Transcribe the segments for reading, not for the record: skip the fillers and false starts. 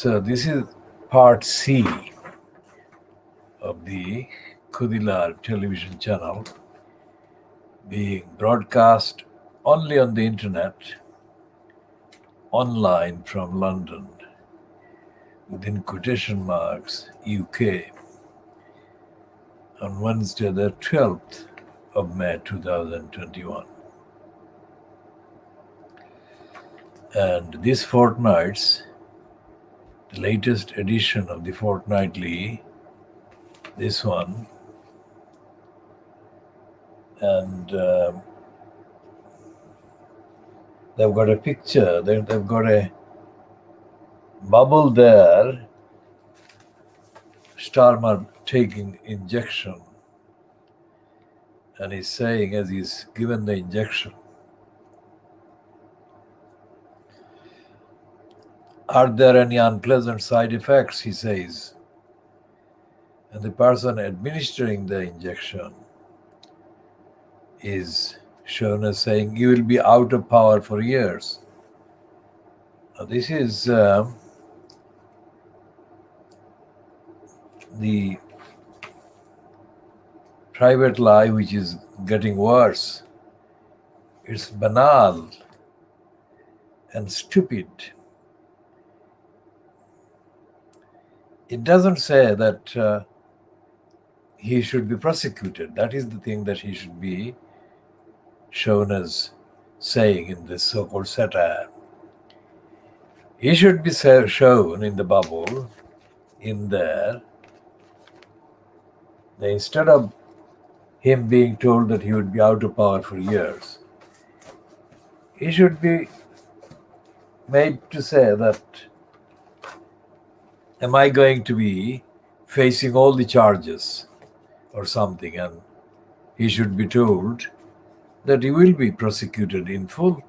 So this is part C of the Kudilar television channel being broadcast only on the internet, online from London, within quotation marks, UK, on Wednesday the 12th of May 2021. And this fortnight's, the latest edition of the fortnightly, this one, and they've got a picture, they've got a bubble there, Starmer taking injection, and he's saying as he's given the injection, are there any unpleasant side effects, he says. And the person administering the injection is shown as saying, you will be out of power for years. Now, this is the private lie which is getting worse. It's banal and stupid. It doesn't say that he should be prosecuted. That is the thing that he should be shown as saying in this so-called satire. He should be shown in the bubble, in there, that instead of him being told that he would be out of power for years, he should be made to say that, am I going to be facing all the charges or something, and he should be told that he will be prosecuted in full.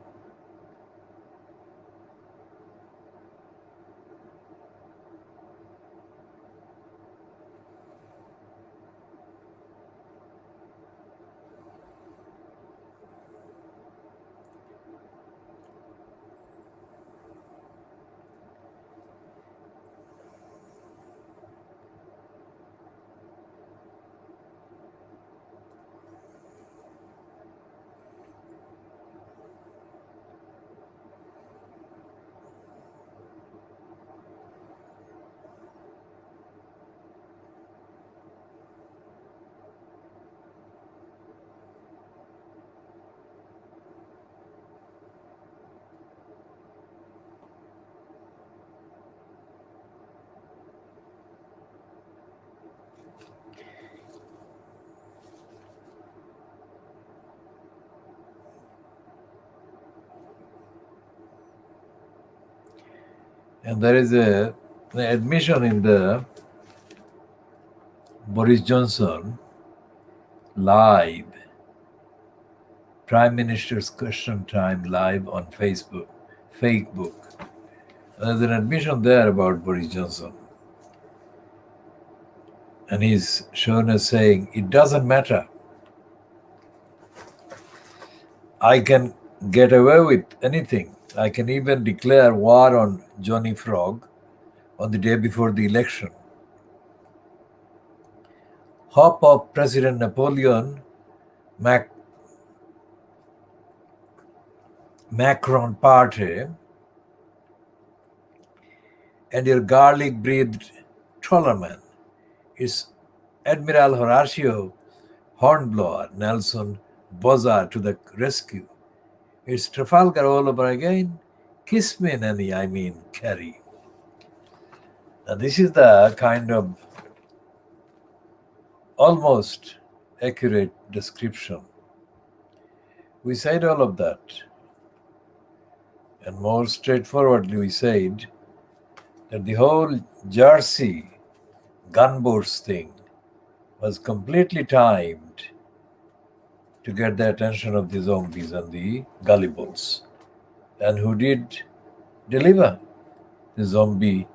And there is an admission in the Boris Johnson live, Prime Minister's Question Time live on Facebook. There's an admission there about Boris Johnson. And he's shown as saying, it doesn't matter. I can get away with anything. I can even declare war on Johnny Frog on the day before the election. Hop of President Napoleon Macron party and your garlic-breathed trawlerman is Admiral Horatio Hornblower Nelson Bozza to the rescue. It's Trafalgar all over again. Kiss me, Nanny, I mean Carrie. Now this is the kind of almost accurate description. We said all of that. And more straightforwardly, we said that the whole Jersey gunboats thing was completely timed to get the attention of the zombies and the gullibles. And who did deliver? The zombie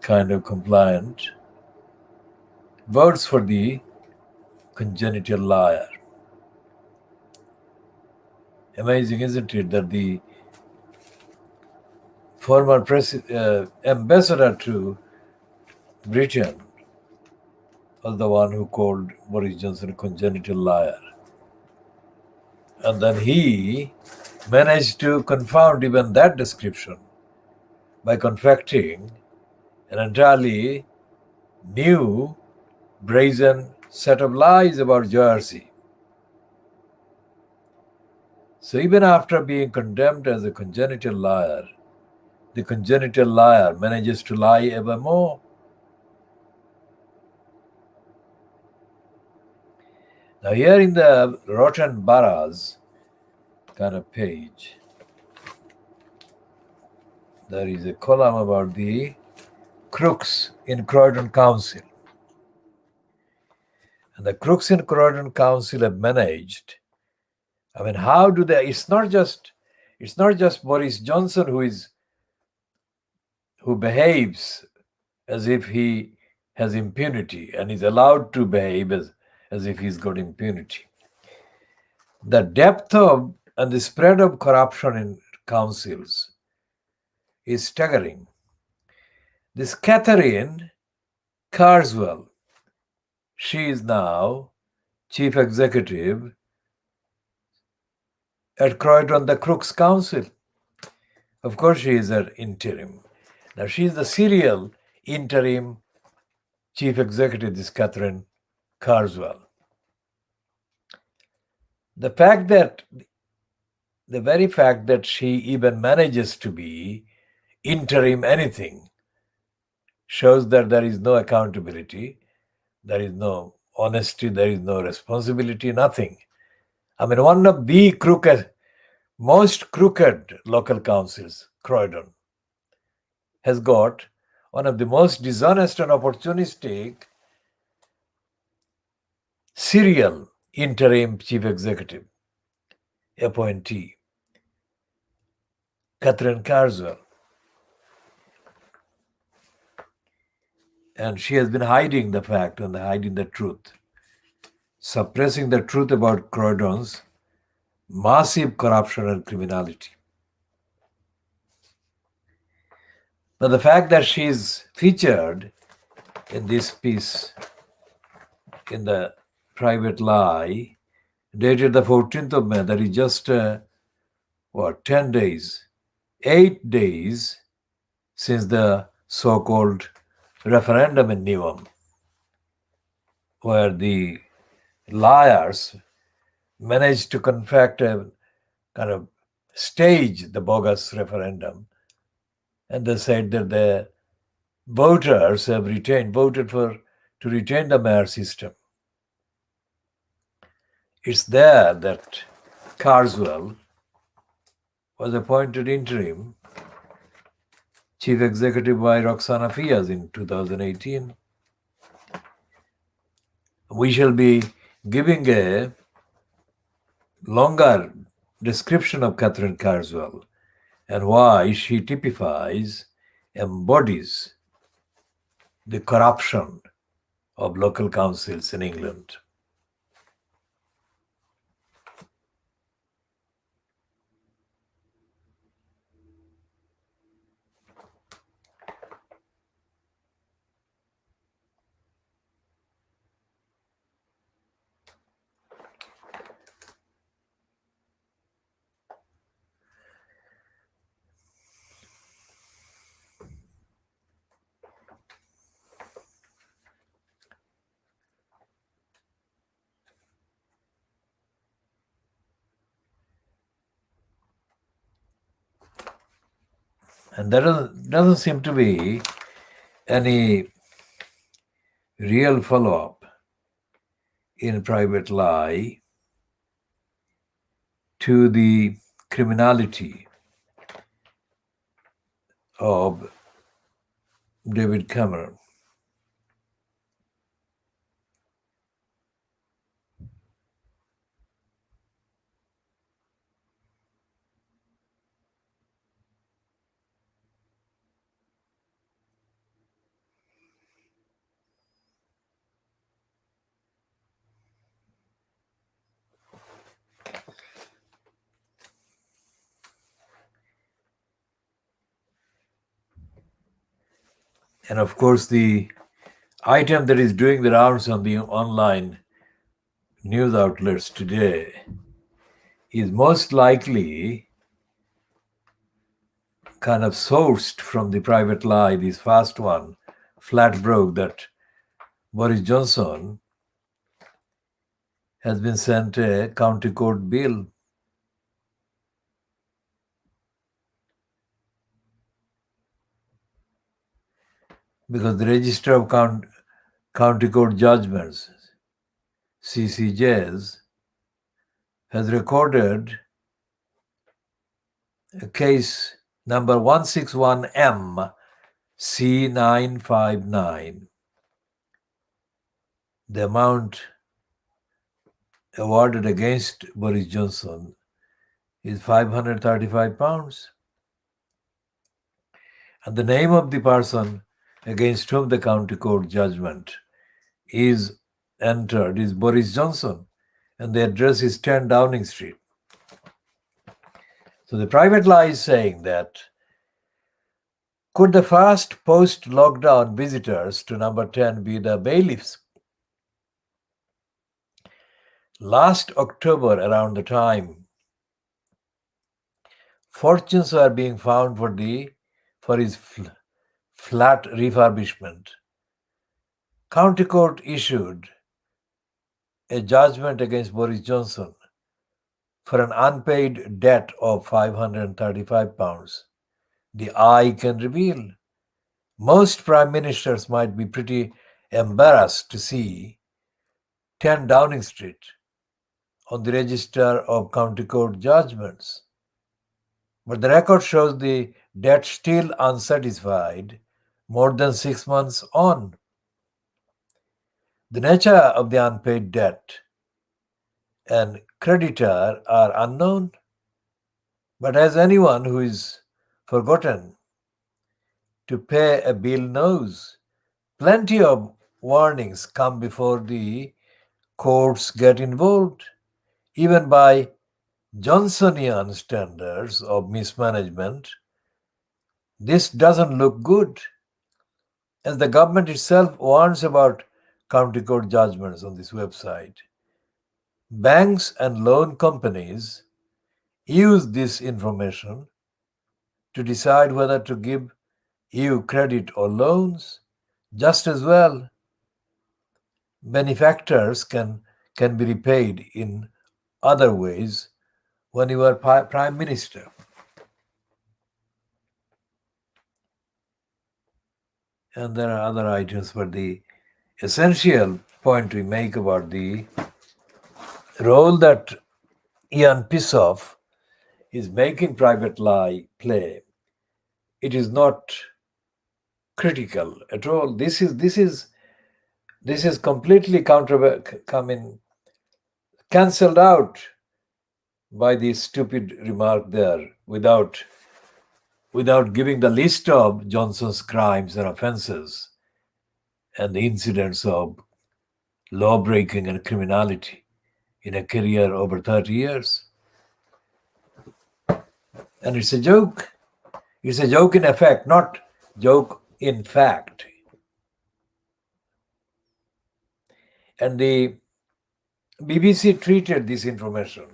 kind of compliant votes for the congenital liar. Amazing, isn't it, that the former ambassador to Britain, was the one who called Boris Johnson a congenital liar. And then he managed to confound even that description by confecting an entirely new, brazen set of lies about Jersey. So even after being condemned as a congenital liar, the congenital liar manages to lie ever more. Now here in the Rotten Boroughs kind of page, there is a column about the crooks in Croydon Council. And the crooks in Croydon Council have managed. I mean, how do they? It's not just Boris Johnson who behaves as if he has impunity and is allowed to behave as if he's got impunity. The depth of and the spread of corruption in councils is staggering. This Catherine Carswell, she is now chief executive at Croydon, the Crooks Council. Of course, she is an interim. Now, she is the serial interim chief executive, this Catherine Carswell. The very fact that she even manages to be interim anything shows that there is no accountability, there is no honesty, there is no responsibility, nothing. I mean, one of the most crooked local councils, Croydon, has got one of the most dishonest and opportunistic serial interim chief executive appointee, Catherine Carswell. And she has been hiding the fact and hiding the truth, suppressing the truth about Croydon's massive corruption and criminality. Now, the fact that she is featured in this piece in the Private Lie, dated the 14th of May, that is just 10 days, 8 days since the so-called referendum in Newham, where the liars managed to concoct a kind of stage the bogus referendum, and they said that the voters have voted to retain the mayor system. It's there that Carswell was appointed interim chief executive by Roxana Fiaz in 2018. We shall be giving a longer description of Catherine Carswell and why she embodies the corruption of local councils in England. And there doesn't seem to be any real follow-up in Private Lie to the criminality of David Cameron. And of course, the item that is doing the rounds on the online news outlets today is most likely kind of sourced from the private lie, this first one, flat broke, that Boris Johnson has been sent a county court bill. Because the Register of County Court Judgments, CCJs, has recorded a case number 161M C959. The amount awarded against Boris Johnson is £535. And the name of the person against whom the county court judgment is entered is Boris Johnson, and the address is 10 Downing Street. So the private lie is saying that could the first post-lockdown visitors to number 10 be the bailiffs? Last October, around the time fortunes were being found for his flat refurbishment, County Court issued a judgment against Boris Johnson for an unpaid debt of £535. The eye can reveal. Most prime ministers might be pretty embarrassed to see 10 Downing Street on the Register of County Court Judgments. But the record shows the debt still unsatisfied more than 6 months on. The nature of the unpaid debt and creditor are unknown, but as anyone who is forgotten to pay a bill knows, plenty of warnings come before the courts get involved, even by Johnsonian standards of mismanagement. This doesn't look good, as the government itself warns about county court judgments on this website. Banks and loan companies use this information to decide whether to give you credit or loans. Just as well, benefactors can be repaid in other ways when you are prime minister. And there are other items, but the essential point we make about the role that Ian Pissoff is making private lie play, it is not critical at all. This is completely cancelled out by the stupid remark there, without giving the list of Johnson's crimes and offences and the incidents of law breaking and criminality in a career over 30 years. And it's a joke. It's a joke in effect, not joke in fact. And the BBC treated this information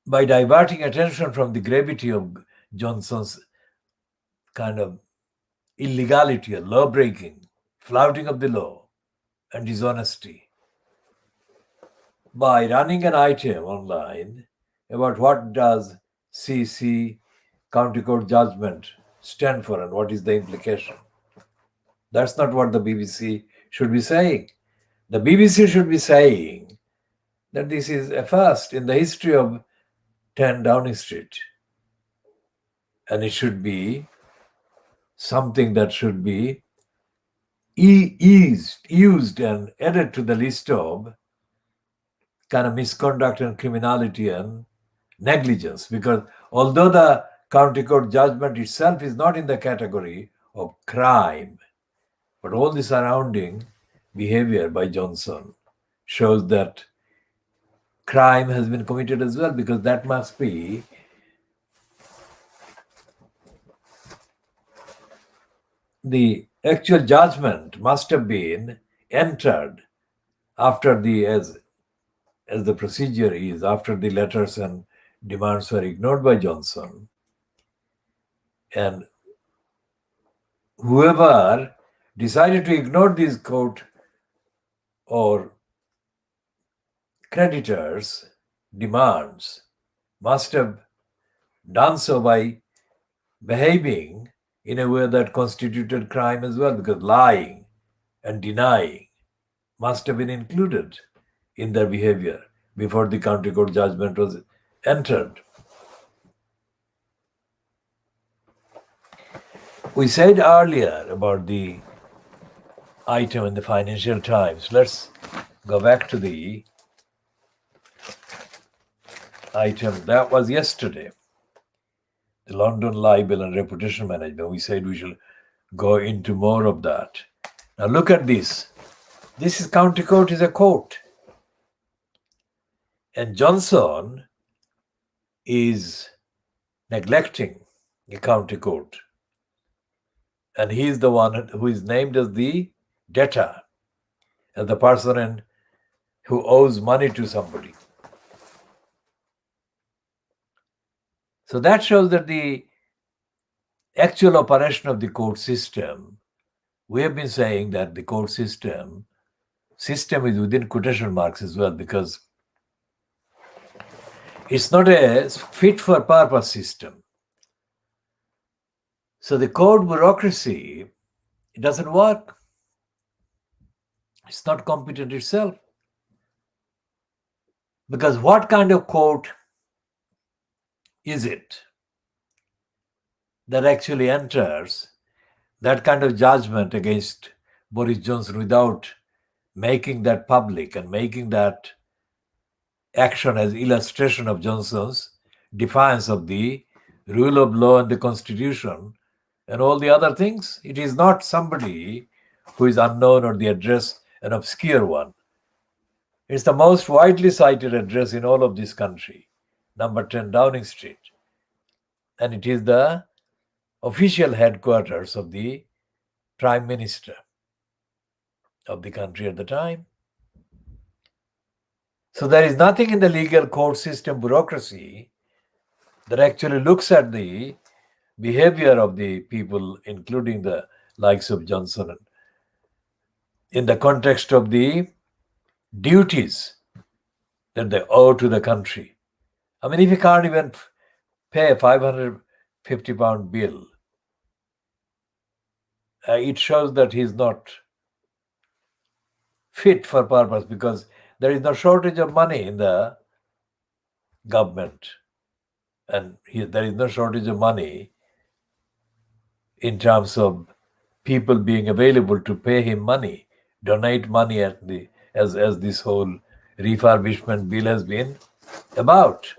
by diverting attention from the gravity of Johnson's kind of illegality, law breaking, flouting of the law, and dishonesty, by running an item online about what does CC, County Court Judgment, stand for and what is the implication. That's not what the BBC should be saying. The BBC should be saying that this is a first in the history of 10 Downing Street. And it should be something that should be used and added to the list of kind of misconduct and criminality and negligence. Because although the county court judgment itself is not in the category of crime, but all the surrounding behavior by Johnson shows that crime has been committed as well, because that must be the actual judgment must have been entered after the as the procedure is after the letters and demands were ignored by Johnson, and whoever decided to ignore these court or creditors' demands must have done so by behaving in a way that constituted crime as well, because lying and denying must have been included in their behavior before the county court judgment was entered. We said earlier about the item in the Financial Times. Let's go back to the item that was yesterday. The London libel and reputation management. We said we shall go into more of that. Now look at this. This is county court is a court. And Johnson is neglecting the county court. And he is the one who is named as the debtor, as the person who owes money to somebody. So that shows that the actual operation of the court system, we have been saying that the court system is within quotation marks as well, because it's not a fit for purpose system. So the court bureaucracy, it doesn't work. It's not competent itself. Because what kind of court is it that actually enters that kind of judgment against Boris Johnson without making that public and making that action as illustration of Johnson's defiance of the rule of law and the Constitution and all the other things? It is not somebody who is unknown or the address an obscure one. It's the most widely cited address in all of this country, number 10 Downing Street. And it is the official headquarters of the Prime Minister of the country at the time. So there is nothing in the legal court system bureaucracy that actually looks at the behavior of the people, including the likes of Johnson, in the context of the duties that they owe to the country. I mean, if you can't even pay a £550 bill, it shows that he's not fit for purpose, because there is no shortage of money in the government, and there is no shortage of money in terms of people being available to pay him money, donate money at the as this whole refurbishment bill has been about.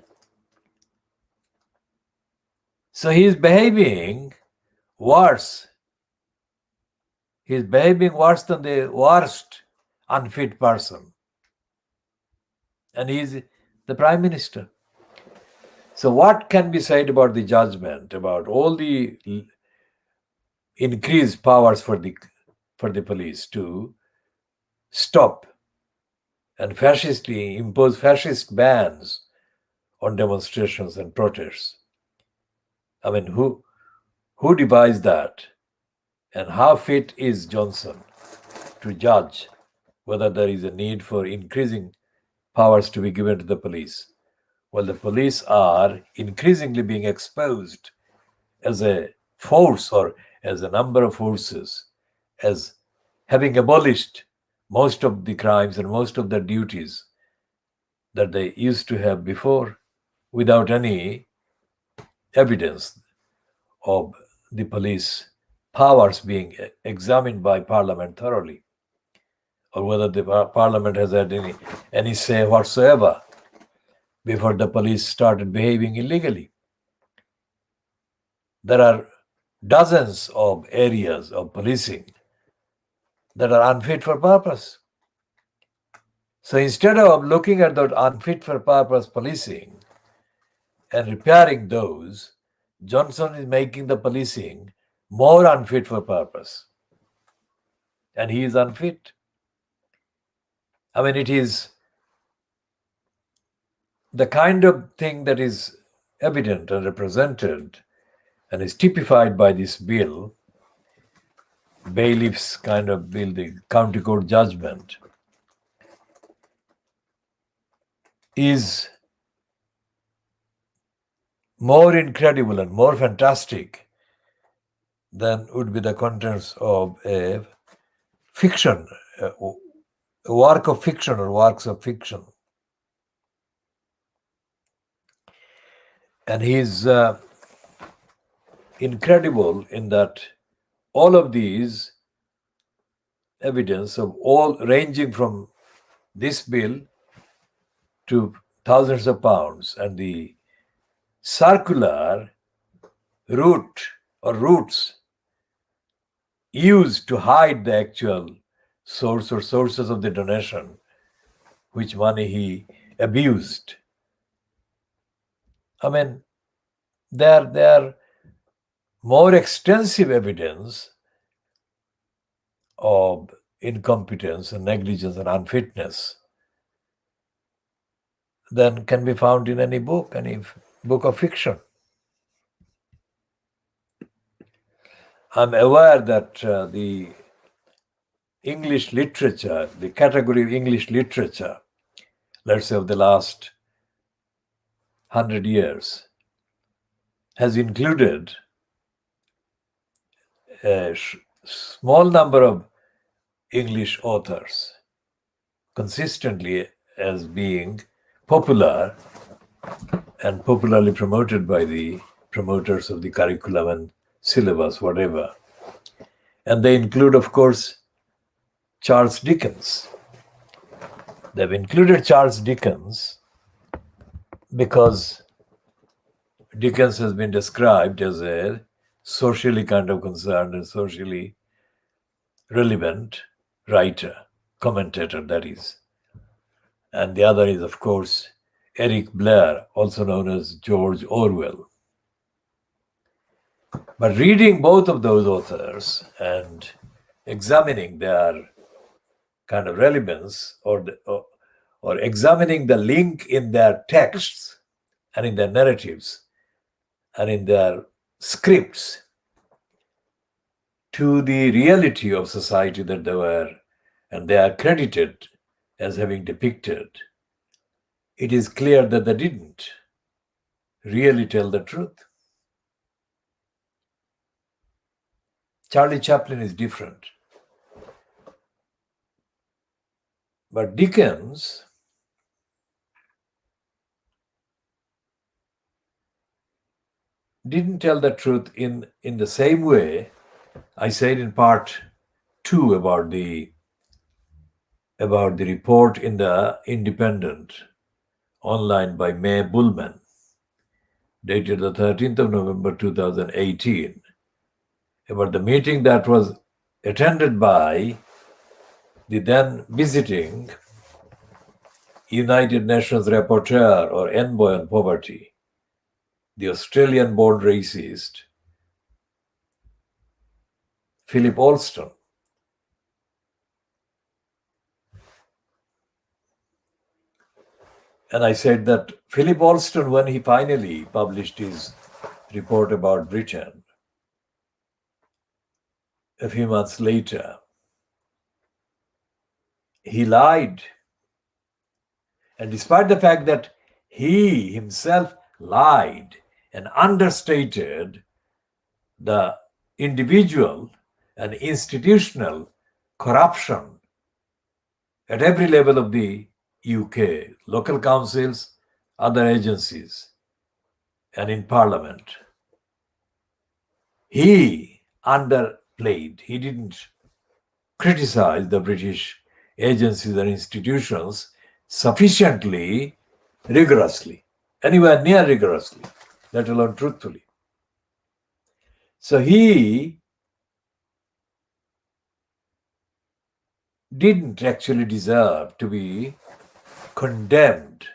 So he is behaving worse. He is behaving worse than the worst unfit person. And he is the Prime Minister. So what can be said about the judgment, about all the increased powers for the police to stop and fascistly impose fascist bans on demonstrations and protests? I mean, who devised that? And how fit is Johnson to judge whether there is a need for increasing powers to be given to the police? Well, the police are increasingly being exposed as a force or as a number of forces, as having abolished most of the crimes and most of the duties that they used to have before, without any evidence of the police powers being examined by Parliament thoroughly, or whether the Parliament has had any say whatsoever before the police started behaving illegally. There are dozens of areas of policing that are unfit for purpose. So instead of looking at that unfit for purpose policing and repairing those, Johnson is making the policing more unfit for purpose. And he is unfit. I mean, it is the kind of thing that is evident and represented and is typified by this bill, bailiff's kind of bill, the county court judgment, is more incredible and more fantastic than would be the contents of a fiction, a work of fiction or works of fiction. And he is incredible in that all of these evidence of all ranging from this bill to thousands of pounds and the circular route or routes used to hide the actual source or sources of the donation, which money he abused. I mean, there are more extensive evidence of incompetence and negligence and unfitness than can be found in any book of fiction. I'm aware that the English literature, the category of English literature, let's say of the last 100 years, has included a small number of English authors consistently as being popular and popularly promoted by the promoters of the curriculum and syllabus, whatever. And they include, of course, Charles Dickens. They've included Charles Dickens because Dickens has been described as a socially kind of concerned and socially relevant writer, commentator, that is. And the other is, of course, Eric Blair, also known as George Orwell. But reading both of those authors and examining their kind of relevance or examining the link in their texts and in their narratives and in their scripts to the reality of society that they were and they are credited as having depicted, it is clear that they didn't really tell the truth. Charlie Chaplin is different. But Dickens didn't tell the truth in the same way I said in part 2 about the report in the Independent online by May Bullman, dated the 13th of November 2018, about the meeting that was attended by the then visiting United Nations Rapporteur or Envoy on Poverty, the Australian-born racist Philip Alston. And I said that Philip Alston, when he finally published his report about Britain, a few months later, he lied. And despite the fact that he himself lied and understated the individual and institutional corruption at every level of the UK, local councils, other agencies, and in Parliament, he underplayed. He didn't criticize the British agencies and institutions sufficiently rigorously, anywhere near rigorously, let alone truthfully. So he didn't actually deserve to be condemned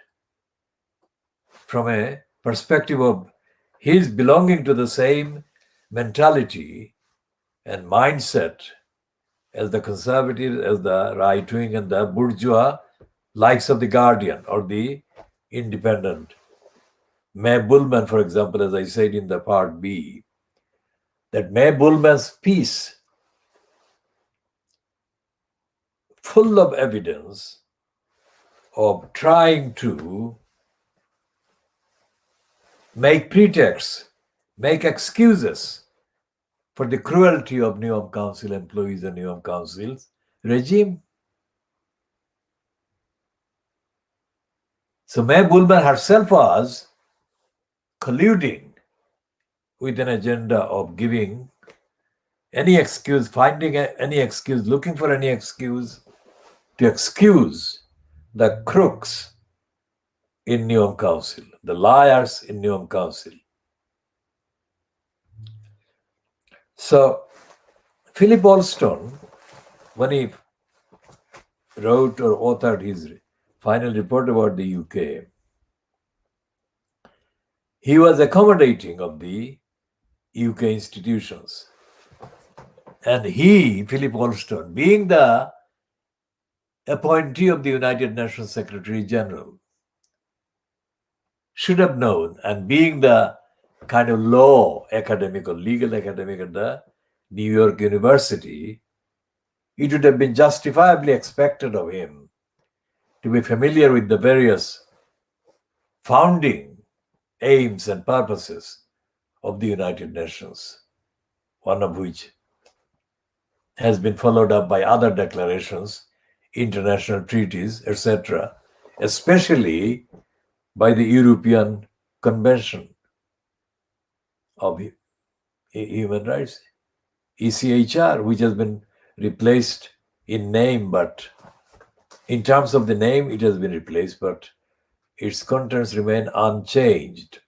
from a perspective of his belonging to the same mentality and mindset as the conservative, as the right wing, and the bourgeois, likes of the Guardian or the Independent. May Bullman, for example, as I said in the part B, that May Bullman's piece, full of evidence of trying to make pretexts, make excuses for the cruelty of Neom Council employees and Neom Council's regime. So May Bullman herself was colluding with an agenda of giving any excuse, finding any excuse, looking for any excuse to excuse the crooks in Neom Council, the liars in Neom Council. So Philip Alston, when he wrote or authored his final report about the UK, he was accommodating of the UK institutions. And he, Philip Alston, being the appointee of the United Nations Secretary General, should have known, and being the kind of law academic or legal academic at the New York University, it would have been justifiably expected of him to be familiar with the various founding aims and purposes of the United Nations, one of which has been followed up by other declarations, international treaties, etc., especially by the European Convention of Human Rights, ECHR, which has been replaced in name, but in terms of the name, it has been replaced, but its contents remain unchanged.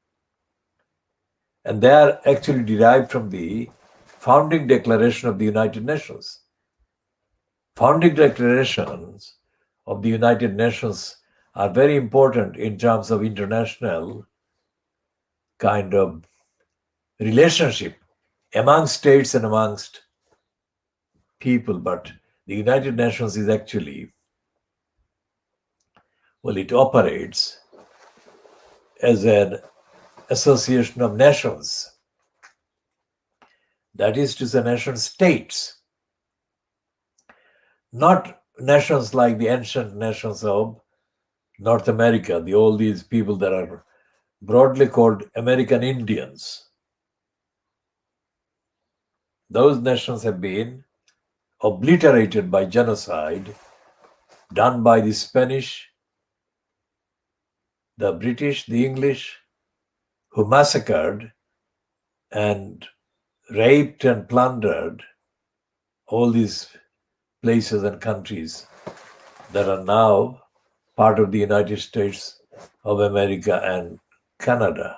And they are actually derived from the founding declaration of the United Nations. Founding declarations of the United Nations are very important in terms of international kind of relationship among states and amongst people. But the United Nations is actually, well, it operates as an association of nations. That is to say, nation states, not nations like the ancient nations of North America, all these people that are broadly called American Indians. Those nations have been obliterated by genocide done by the Spanish, the British, the English, who massacred and raped and plundered all these places and countries that are now part of the United States of America and Canada.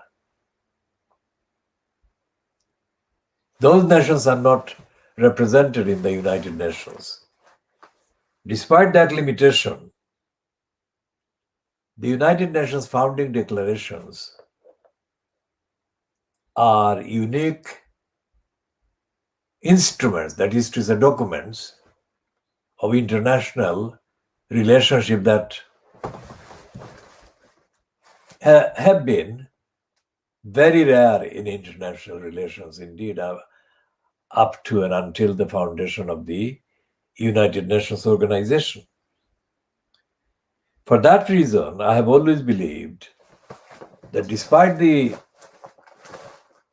Those nations are not represented in the United Nations. Despite that limitation, the United Nations founding declarations are unique instruments, that is to say, documents of international relationship that have been very rare in international relations, indeed, up to and until the foundation of the United Nations organization. For that reason, I have always believed that despite the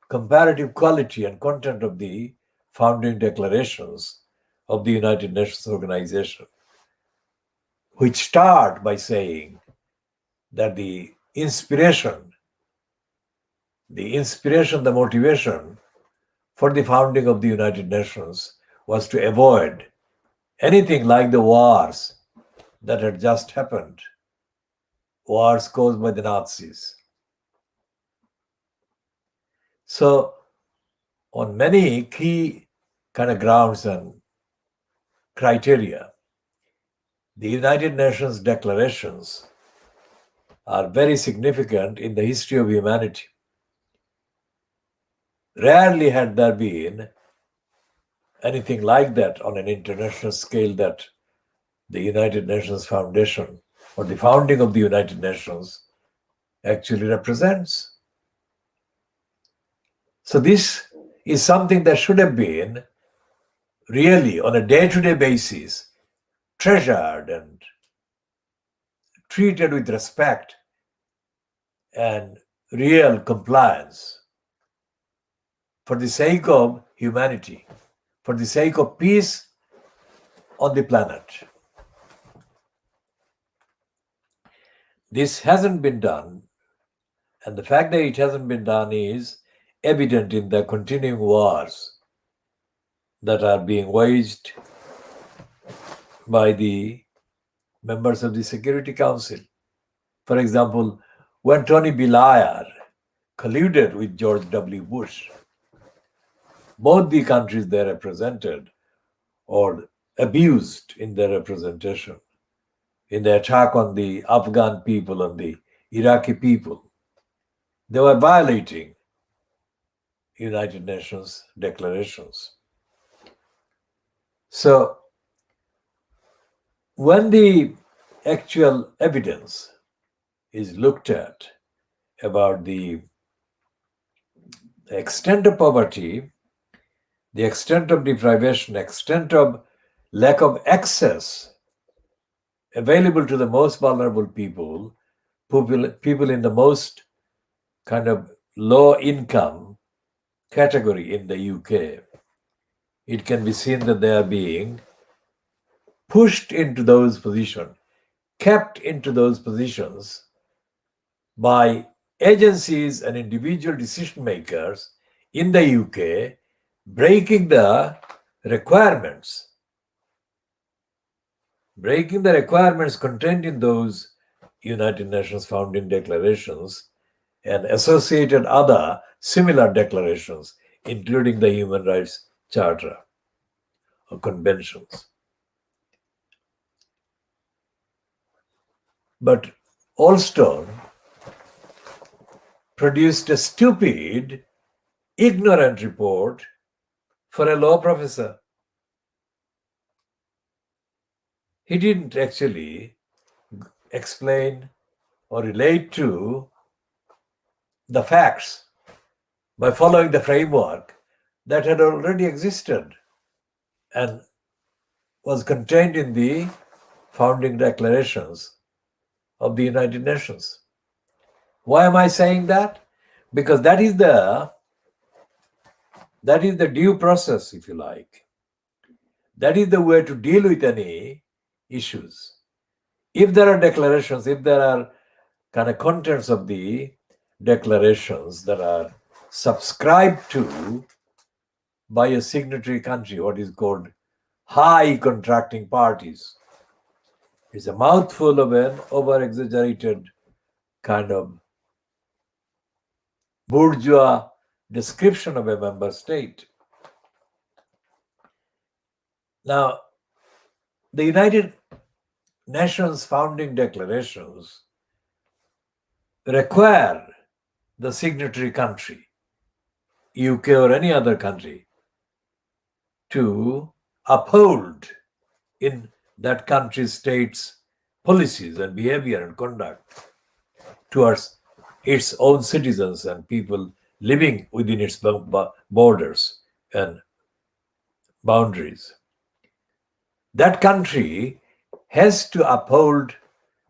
comparative quality and content of the founding declarations of the United Nations organization, which start by saying that the inspiration, the motivation for the founding of the United Nations was to avoid anything like the wars that had just happened, wars caused by the Nazis. So, on many key kind of grounds and criteria, the United Nations declarations are very significant in the history of humanity. Rarely had there been anything like that on an international scale that the United Nations Foundation or the founding of the United Nations actually represents. So this is something that should have been really on a day-to-day basis treasured and treated with respect and real compliance for the sake of humanity, for the sake of peace on the planet. This hasn't been done, and the fact that it hasn't been done is evident in the continuing wars that are being waged by the members of the Security Council. For example, when Tony Blair colluded with George W. Bush, both the countries they represented or abused in their representation in the attack on the Afghan people and the Iraqi people. They were violating United Nations declarations. So when the actual evidence is looked at about the extent of poverty, the extent of deprivation, extent of lack of access available to the most vulnerable people in the most kind of low income category in the UK, it can be seen that they are being pushed into those positions, kept into those positions by agencies and individual decision makers in the UK, breaking the requirements contained in those United Nations founding declarations and associated other similar declarations, including the Human Rights Charter or conventions. But Allstone produced a stupid, ignorant report for a law professor. He didn't actually explain or relate to the facts by following the framework that had already existed and was contained in the founding declarations of the United Nations. Why am I saying that? Because that is the due process, if you like. That is the way to deal with any issues. If there are declarations, if there are kind of contents of the declarations that are subscribed to by a signatory country, what is called high contracting parties, it's a mouthful of an over-exaggerated kind of bourgeois description of a member state. Now, the United Nations founding declarations require the signatory country, UK or any other country, to uphold in that country's state's policies and behavior and conduct towards its own citizens and people living within its borders and boundaries. That country has to uphold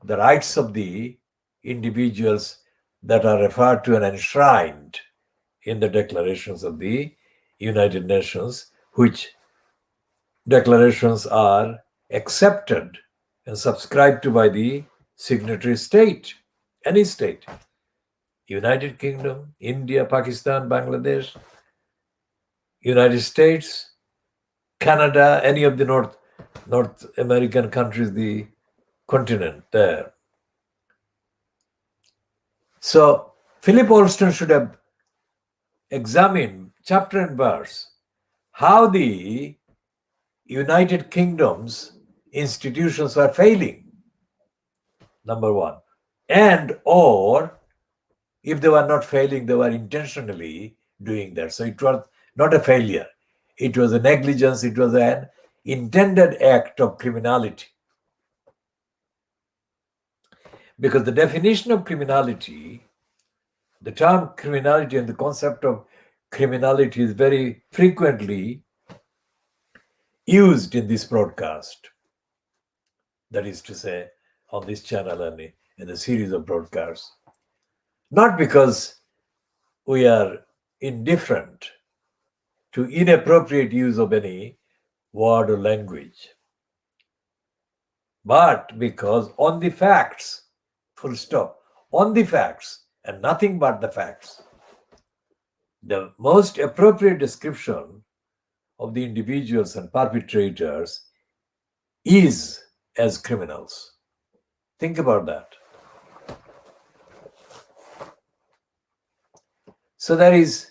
the rights of the individuals that are referred to and enshrined in the declarations of the United Nations, which declarations are accepted and subscribed to by the signatory state, any state. United Kingdom, India, Pakistan, Bangladesh, United States, Canada, any of the North American countries, the continent there. So Philip Allstone should have examined chapter and verse how the United Kingdom's institutions were failing, number one, and or if they were not failing, they were intentionally doing that. So it was not a failure. It was a negligence. It was an intended act of criminality. Because the definition of criminality, the term criminality and the concept of criminality is very frequently used in this broadcast. That is to say, on this channel and in a series of broadcasts. Not because we are indifferent to inappropriate use of any word or language, but because on the facts, full stop, on the facts and nothing but the facts, the most appropriate description of the individuals and perpetrators is as criminals. Think about that. So there is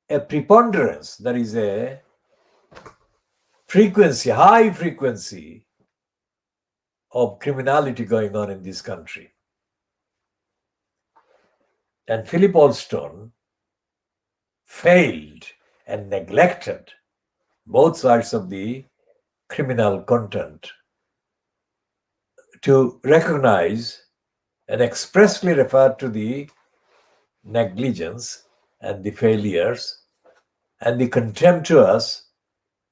a preponderance, there is a frequency, high frequency of criminality going on in this country. And Philip Alston failed and neglected both sides of the criminal content to recognize and expressly refer to the negligence and the failures and the contemptuous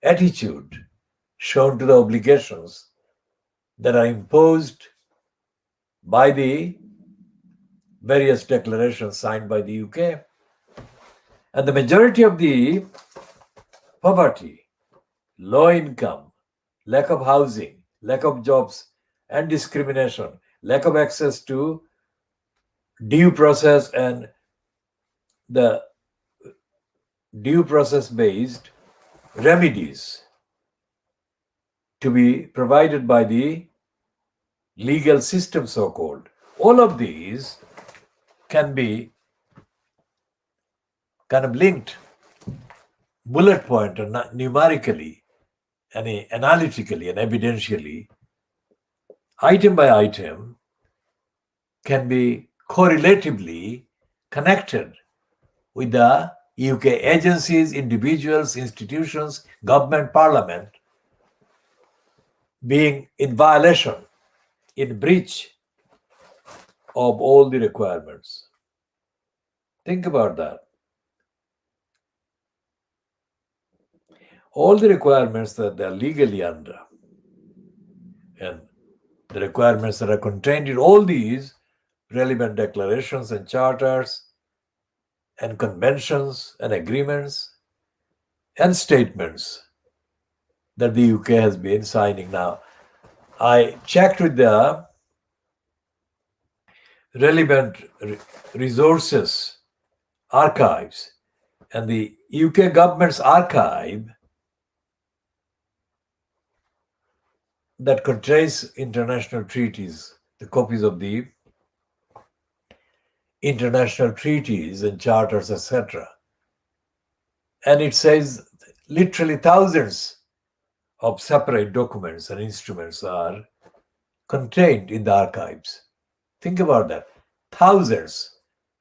attitude shown to the obligations that are imposed by the various declarations signed by the UK. And the majority of the poverty, low income, lack of housing, lack of jobs and discrimination, lack of access to due process and the due process based remedies to be provided by the legal system, so called. All of these can be kind of linked, bullet point or numerically, and analytically and evidentially, item by item, can be correlatively connected with the UK agencies, individuals, institutions, government, parliament being in violation, in breach of all the requirements. Think about that. All the requirements that they are legally under, and the requirements that are contained in all these relevant declarations and charters and conventions and agreements and statements that the UK has been signing now. I checked with the relevant resources, archives, and the UK government's archive that contains international treaties, the copies of the international treaties and charters, etc. And it says literally thousands of separate documents and instruments are contained in the archives. Think about that. Thousands,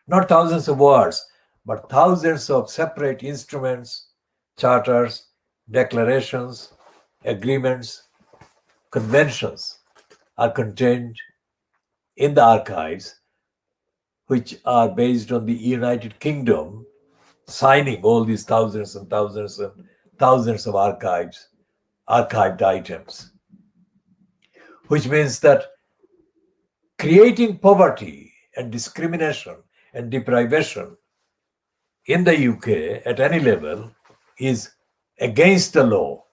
not thousands of words, but thousands of separate instruments, charters, declarations, agreements, conventions are contained in the archives, which are based on the United Kingdom signing all these thousands and thousands and thousands of archived items, which means that creating poverty and discrimination and deprivation in the UK at any level is against the law.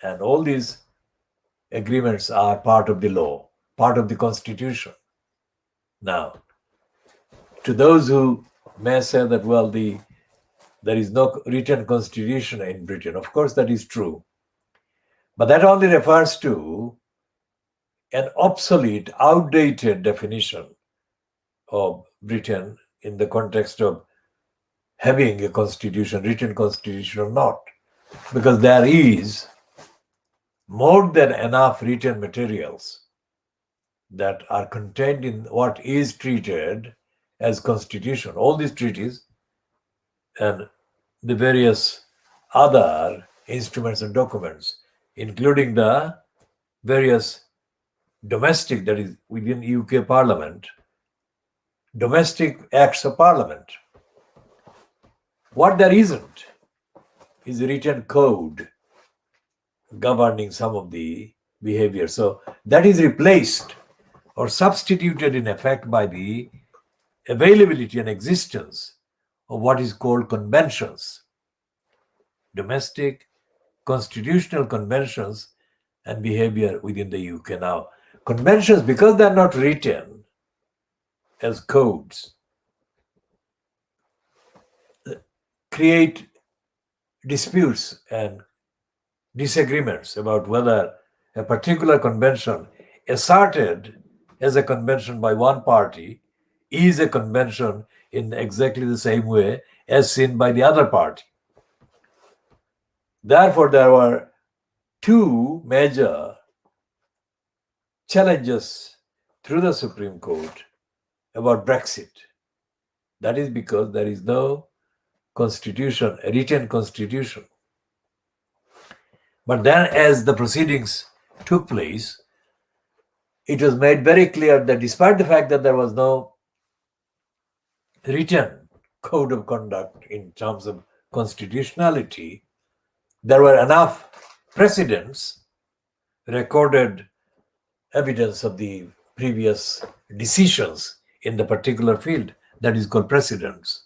And all these agreements are part of the law, part of the constitution. Now, to those who may say that, well, there is no written constitution in Britain, of course that is true. But that only refers to an obsolete, outdated definition of Britain in the context of having a constitution, written constitution or not. Because there is more than enough written materials that are contained in what is treated as constitution. All these treaties and the various other instruments and documents, including the various domestic, that is within UK Parliament, domestic acts of Parliament. What there isn't is a written code governing some of the behavior. So that is replaced or substituted in effect by the availability and existence of what is called conventions, domestic constitutional conventions and behavior within the UK. Now, conventions, because they are not written as codes, create disputes and disagreements about whether a particular convention asserted as a convention by one party is a convention in exactly the same way as seen by the other party. Therefore, there were two major challenges through the Supreme Court about Brexit. That is because there is no constitution, a written constitution. But then, as the proceedings took place, it was made very clear that despite the fact that there was no written code of conduct in terms of constitutionality, there were enough precedents, recorded evidence of the previous decisions in the particular field, that is called precedents.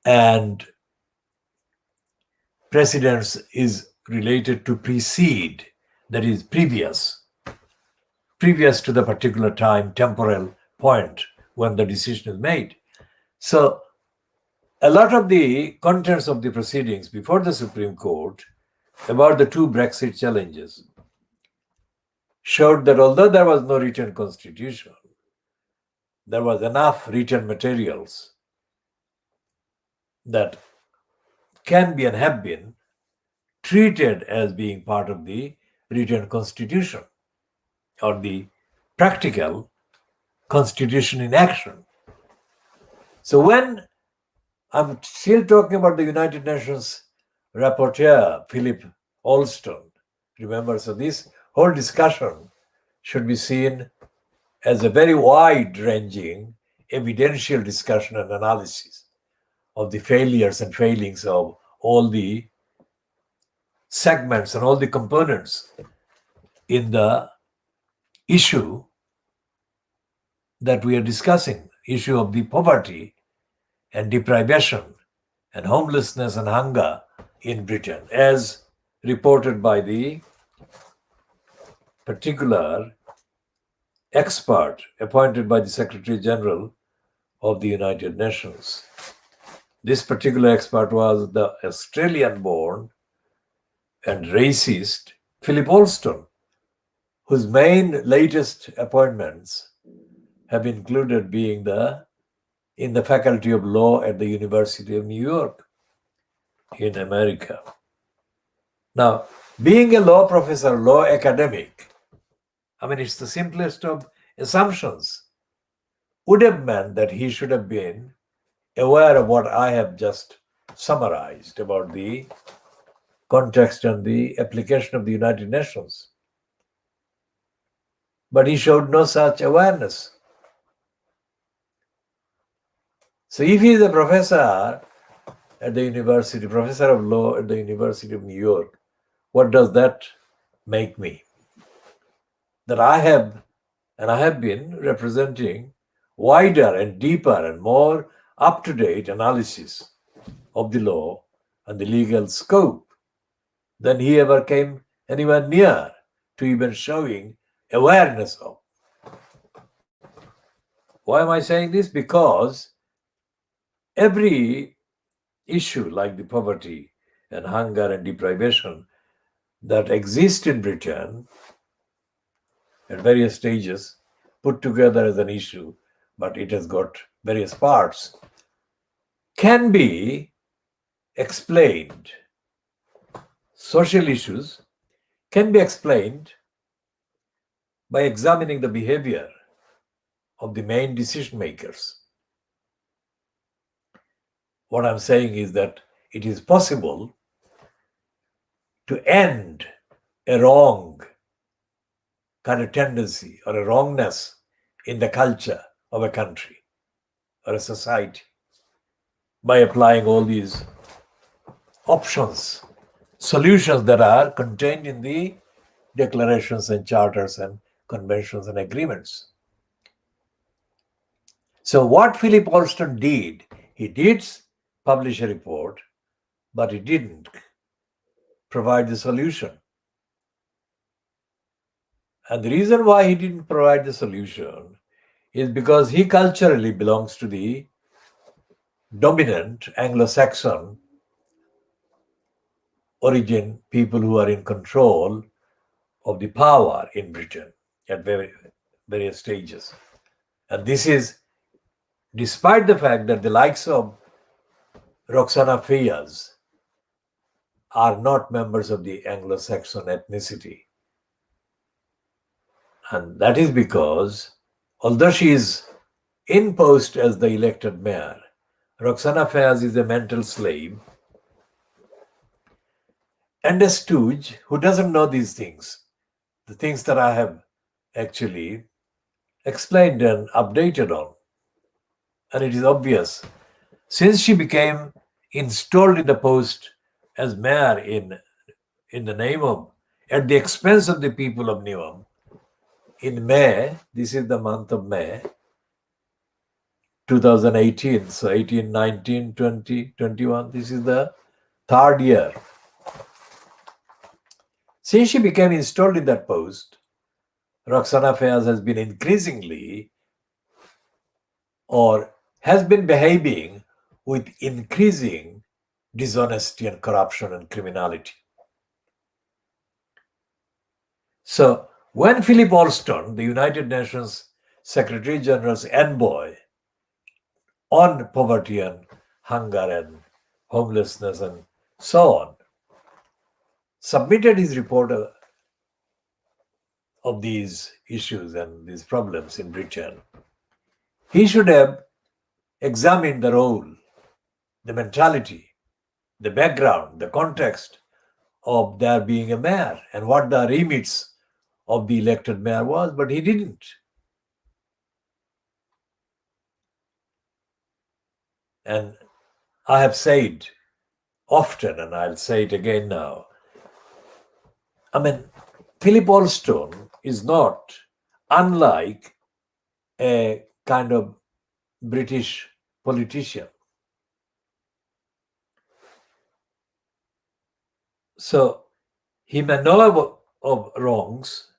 And precedents is related to precede, that is previous to the particular time, temporal point when the decision is made. So a lot of the contents of the proceedings before the Supreme Court about the two Brexit challenges showed that although there was no written constitution, there was enough written materials that can be and have been treated as being part of the written constitution or the practical constitution in action. So when I'm still talking about the United Nations rapporteur, Philip Alston, remember, so this whole discussion should be seen as a very wide-ranging evidential discussion and analysis of the failures and failings of all the segments and all the components in the issue that we are discussing, issue of the poverty and deprivation and homelessness and hunger in Britain, as reported by the particular expert appointed by the Secretary General of the United Nations. This particular expert was the Australian-born and racist Philip Alston, whose main latest appointments have included being in the Faculty of Law at the University of New York in America. Now, being a law professor, law academic, I mean, it's the simplest of assumptions, would have meant that he should have been aware of what I have just summarized about the context and the application of the United Nations. But he showed no such awareness. So if he is a professor at the university, professor of law at the University of New York, what does that make me? That I have been representing wider and deeper and more up-to-date analysis of the law and the legal scope than he ever came anywhere near to even showing awareness of. Why am I saying this? Because every issue like the poverty and hunger and deprivation that exist in Britain at various stages, put together as an issue, but it has got various parts, can be explained. Social issues can be explained by examining the behavior of the main decision makers. What I'm saying is that it is possible to end a wrong kind of tendency or a wrongness in the culture of a country or a society by applying all these options, solutions that are contained in the declarations and charters and conventions and agreements. So, what Philip Alston did, he did publish a report, but he didn't provide the solution. And the reason why he didn't provide the solution is because he culturally belongs to the dominant Anglo-Saxon origin people who are in control of the power in Britain at various stages. And this is despite the fact that the likes of Roxana Fayaz are not members of the Anglo-Saxon ethnicity. And that is because, although she is in post as the elected mayor, Roxana Fayaz is a mental slave and a stooge who doesn't know these things, the things that I have actually explained and updated on. And it is obvious, since she became installed in the post as mayor in the name of, at the expense of the people of Nivam, in May, this is the month of May 2018, so 18, 19, 20, 21, this is the third year. Since she became installed in that post, Roxana Fayaz has been increasingly or has been behaving with increasing dishonesty and corruption and criminality. So when Philip Alston, the United Nations Secretary General's envoy on poverty and hunger and homelessness and so on, submitted his report of these issues and these problems in Britain, he should have examined the role, the mentality, the background, the context of there being a mayor and what the remits of the elected mayor was, but he didn't. And I have said often, and I'll say it again now, I mean, Philip Alston is not unlike a kind of British politician. So he may know of wrongs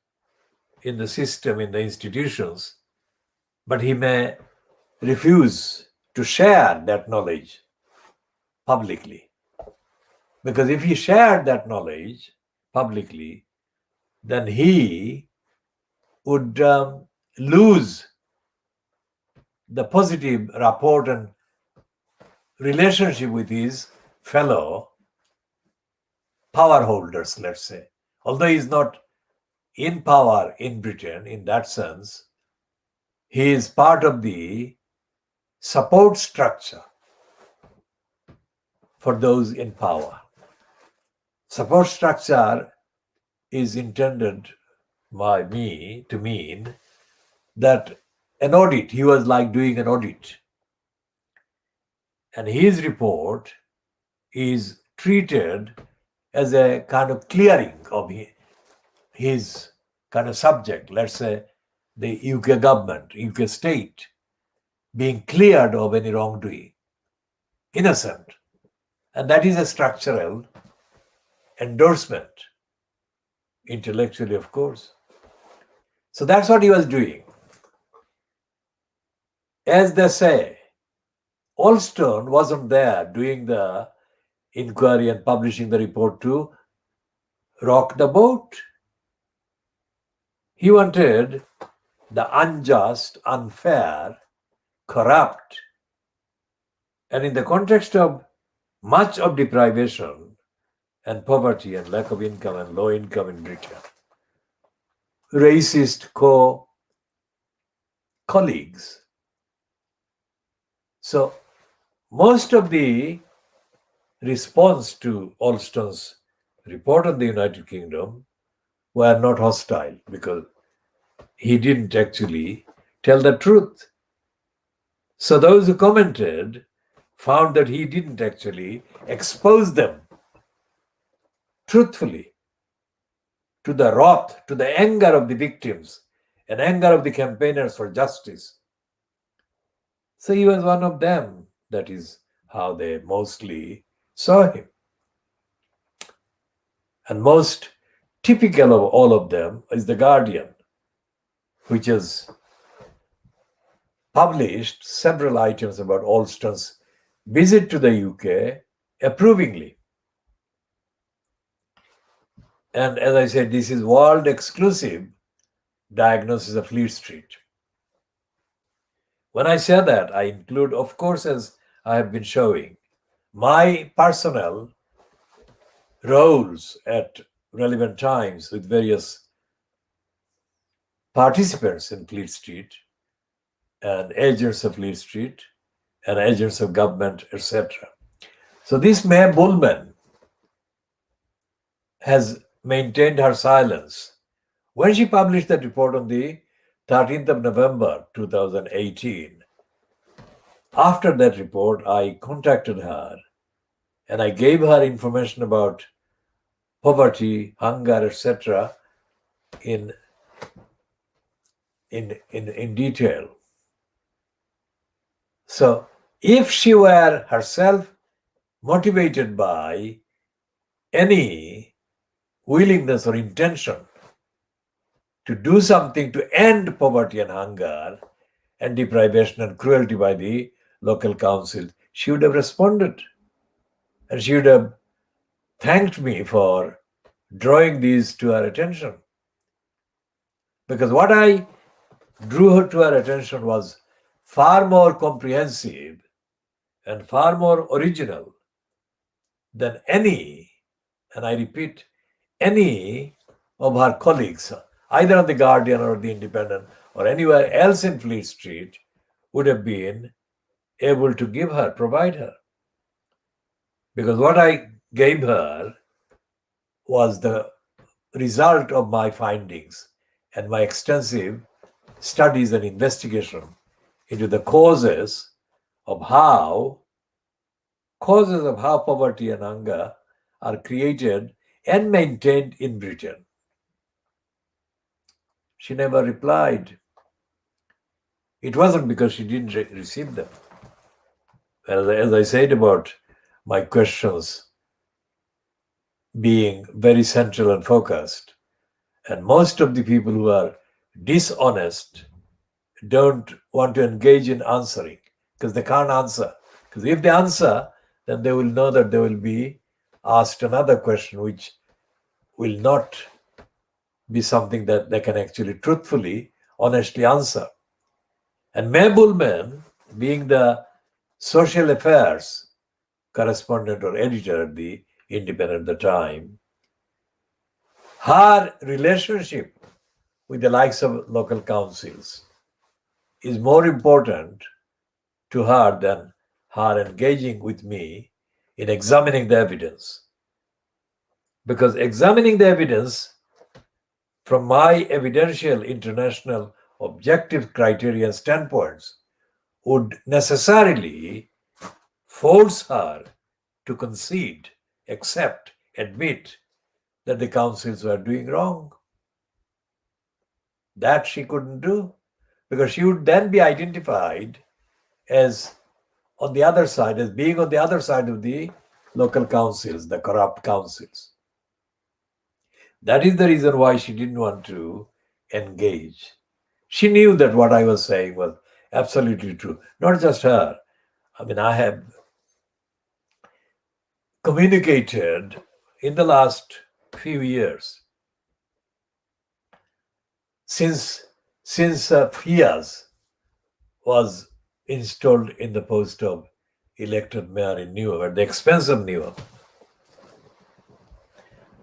in the system, in the institutions, but he may refuse to share that knowledge publicly. Because if he shared that knowledge publicly, then he would lose the positive rapport and relationship with his fellow power holders, let's say. Although he is not in power in Britain in that sense, he is part of the support structure for those in power. Support structure is intended by me to mean that an audit, he was like doing an audit. And his report is treated as a kind of clearing of his kind of subject, let's say the UK government, UK state, being cleared of any wrongdoing, innocent. And that is a structural endorsement, intellectually, of course. So that's what he was doing. As they say, Alston wasn't there doing the inquiry and publishing the report to rock the boat. He wanted the unjust, unfair, corrupt, and in the context of much of deprivation and poverty and lack of income and low income in Britain, racist colleagues. So most of the response to Alston's report on the United Kingdom were not hostile because he didn't actually tell the truth. So those who commented found that he didn't actually expose them truthfully to the wrath, to the anger of the victims and anger of the campaigners for justice. So he was one of them. That is how they mostly saw him. And most typical of all of them is The Guardian, which has published several items about Alston's visit to the UK approvingly. And as I said, this is world exclusive diagnosis of Fleet Street. When I say that, I include, of course, as I have been showing, my personnel roles at relevant times with various participants in Fleet Street and agents of Fleet Street and agents of government, etc. So this Mae Bullman has maintained her silence. When she published that report on the 13th of November 2018, after that report, I contacted her and I gave her information about poverty, hunger, etc. in detail. So if she were herself motivated by any willingness or intention to do something to end poverty and hunger and deprivation and cruelty by the local council, she would have responded. And she would have thanked me for drawing these to her attention. Because what I drew her to her attention was far more comprehensive and far more original than any, and I repeat, any of her colleagues, either on The Guardian or The Independent or anywhere else in Fleet Street, would have been able to give her, provide her. Because what I gave her was the result of my findings and my extensive studies and investigation into the causes of how poverty and hunger are created and maintained in Britain. She never replied. It wasn't because she didn't receive them. As I said about my questions being very central and focused, and most of the people who are dishonest don't want to engage in answering because they can't answer. Because if they answer, then they will know that they will be asked another question which will not be something that they can actually truthfully, honestly answer. And Mae Bullman, being the social affairs correspondent or editor at the Independent at the time, her relationship with the likes of local councils is more important to her than her engaging with me in examining the evidence. Because examining the evidence from my evidential international objective criterion standpoints would necessarily force her to concede, accept, admit that the councils were doing wrong. That she couldn't do because she would then be identified as on the other side, as being on the other side of the local councils, the corrupt councils. That is the reason why she didn't want to engage. She knew that what I was saying was absolutely true. Not just her. I mean, I have communicated in the last few years since Fiaz was installed in the post of elected mayor in Newark at the expense of Newark.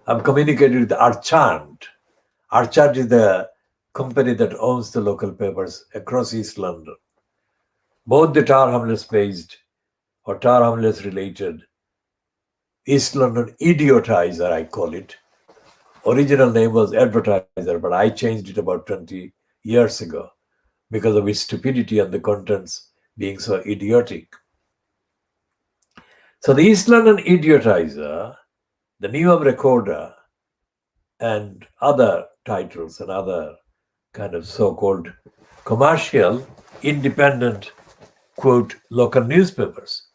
I'm communicating with Archant. Archant is the company that owns the local papers across East London. Both the Tower Hamlets based or Tower Hamlets related East London idiotizer, I call it. Original name was advertiser, but I changed it about 20 years ago because of its stupidity and the contents being so idiotic. So the East London idiotizer, the Neom Recorder, and other titles and other kind of so-called commercial, independent, quote, local newspapers.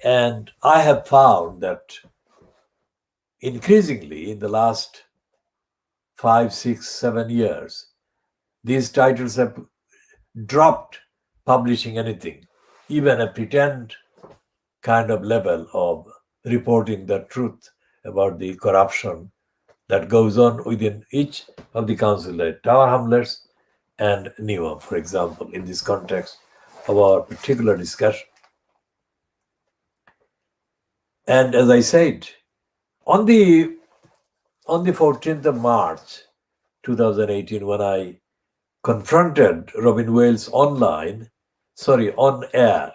And I have found that increasingly in the last 5, 6, 7 years, these titles have dropped publishing anything, even a pretend kind of level of reporting the truth about the corruption that goes on within each of the council, like Tower Hamlets and Neom, for example, in this context of our particular discussion. And as I said, on the 14th of March 2018, when I confronted Robin Wales on air,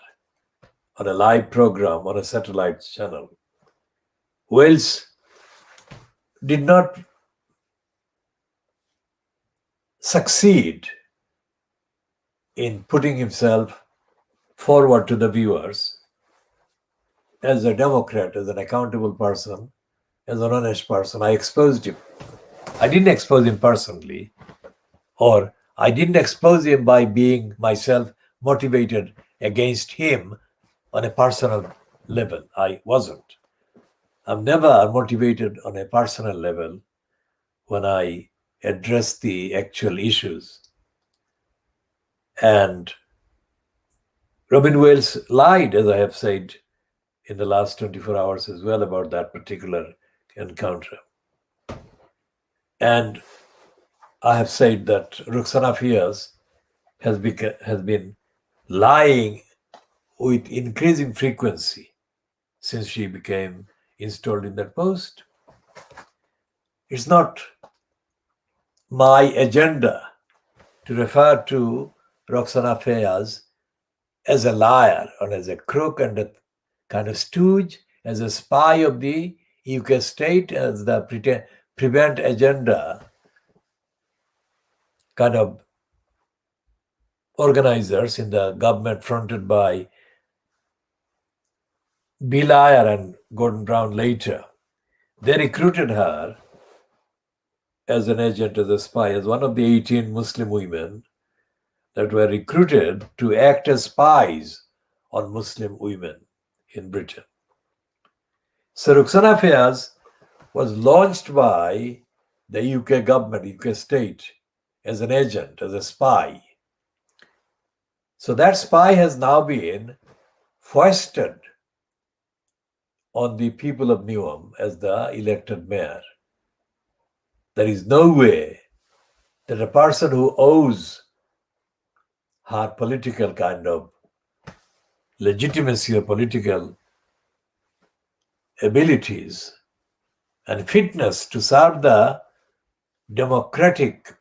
on a live program on a satellite channel, Wales did not succeed in putting himself forward to the viewers as a Democrat, as an accountable person, as an honest person. I exposed him. I didn't expose him personally, or I didn't expose him by being myself motivated against him on a personal level. I wasn't. I'm never motivated on a personal level when I address the actual issues. And Robin Wales lied, as I have said in the last 24 hours as well, about that particular encounter. And I have said that Ruxana Fias has been lying with increasing frequency since she became installed in that post. It's not my agenda to refer to Roxana Fayaz as a liar or as a crook and a kind of stooge, as a spy of the UK state, as the prevent agenda kind of organizers in the government fronted by Bill Ayer and Gordon Brown later. They recruited her as an agent, as a spy, as one of the 18 Muslim women that were recruited to act as spies on Muslim women in Britain. So Ruxana Fayaz was launched by the UK government, UK state, as an agent, as a spy. So that spy has now been foisted on the people of Neom as the elected mayor. There is no way that a person who owes her political kind of legitimacy or political abilities and fitness to serve the democratic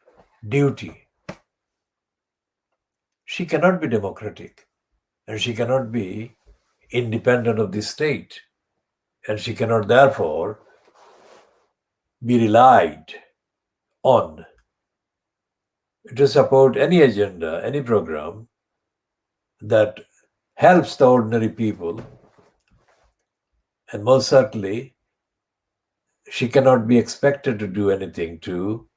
duty, she cannot be democratic, and she cannot be independent of the state, and she cannot therefore be relied on to support any agenda, any program that helps the ordinary people. And most certainly, she cannot be expected to do anything to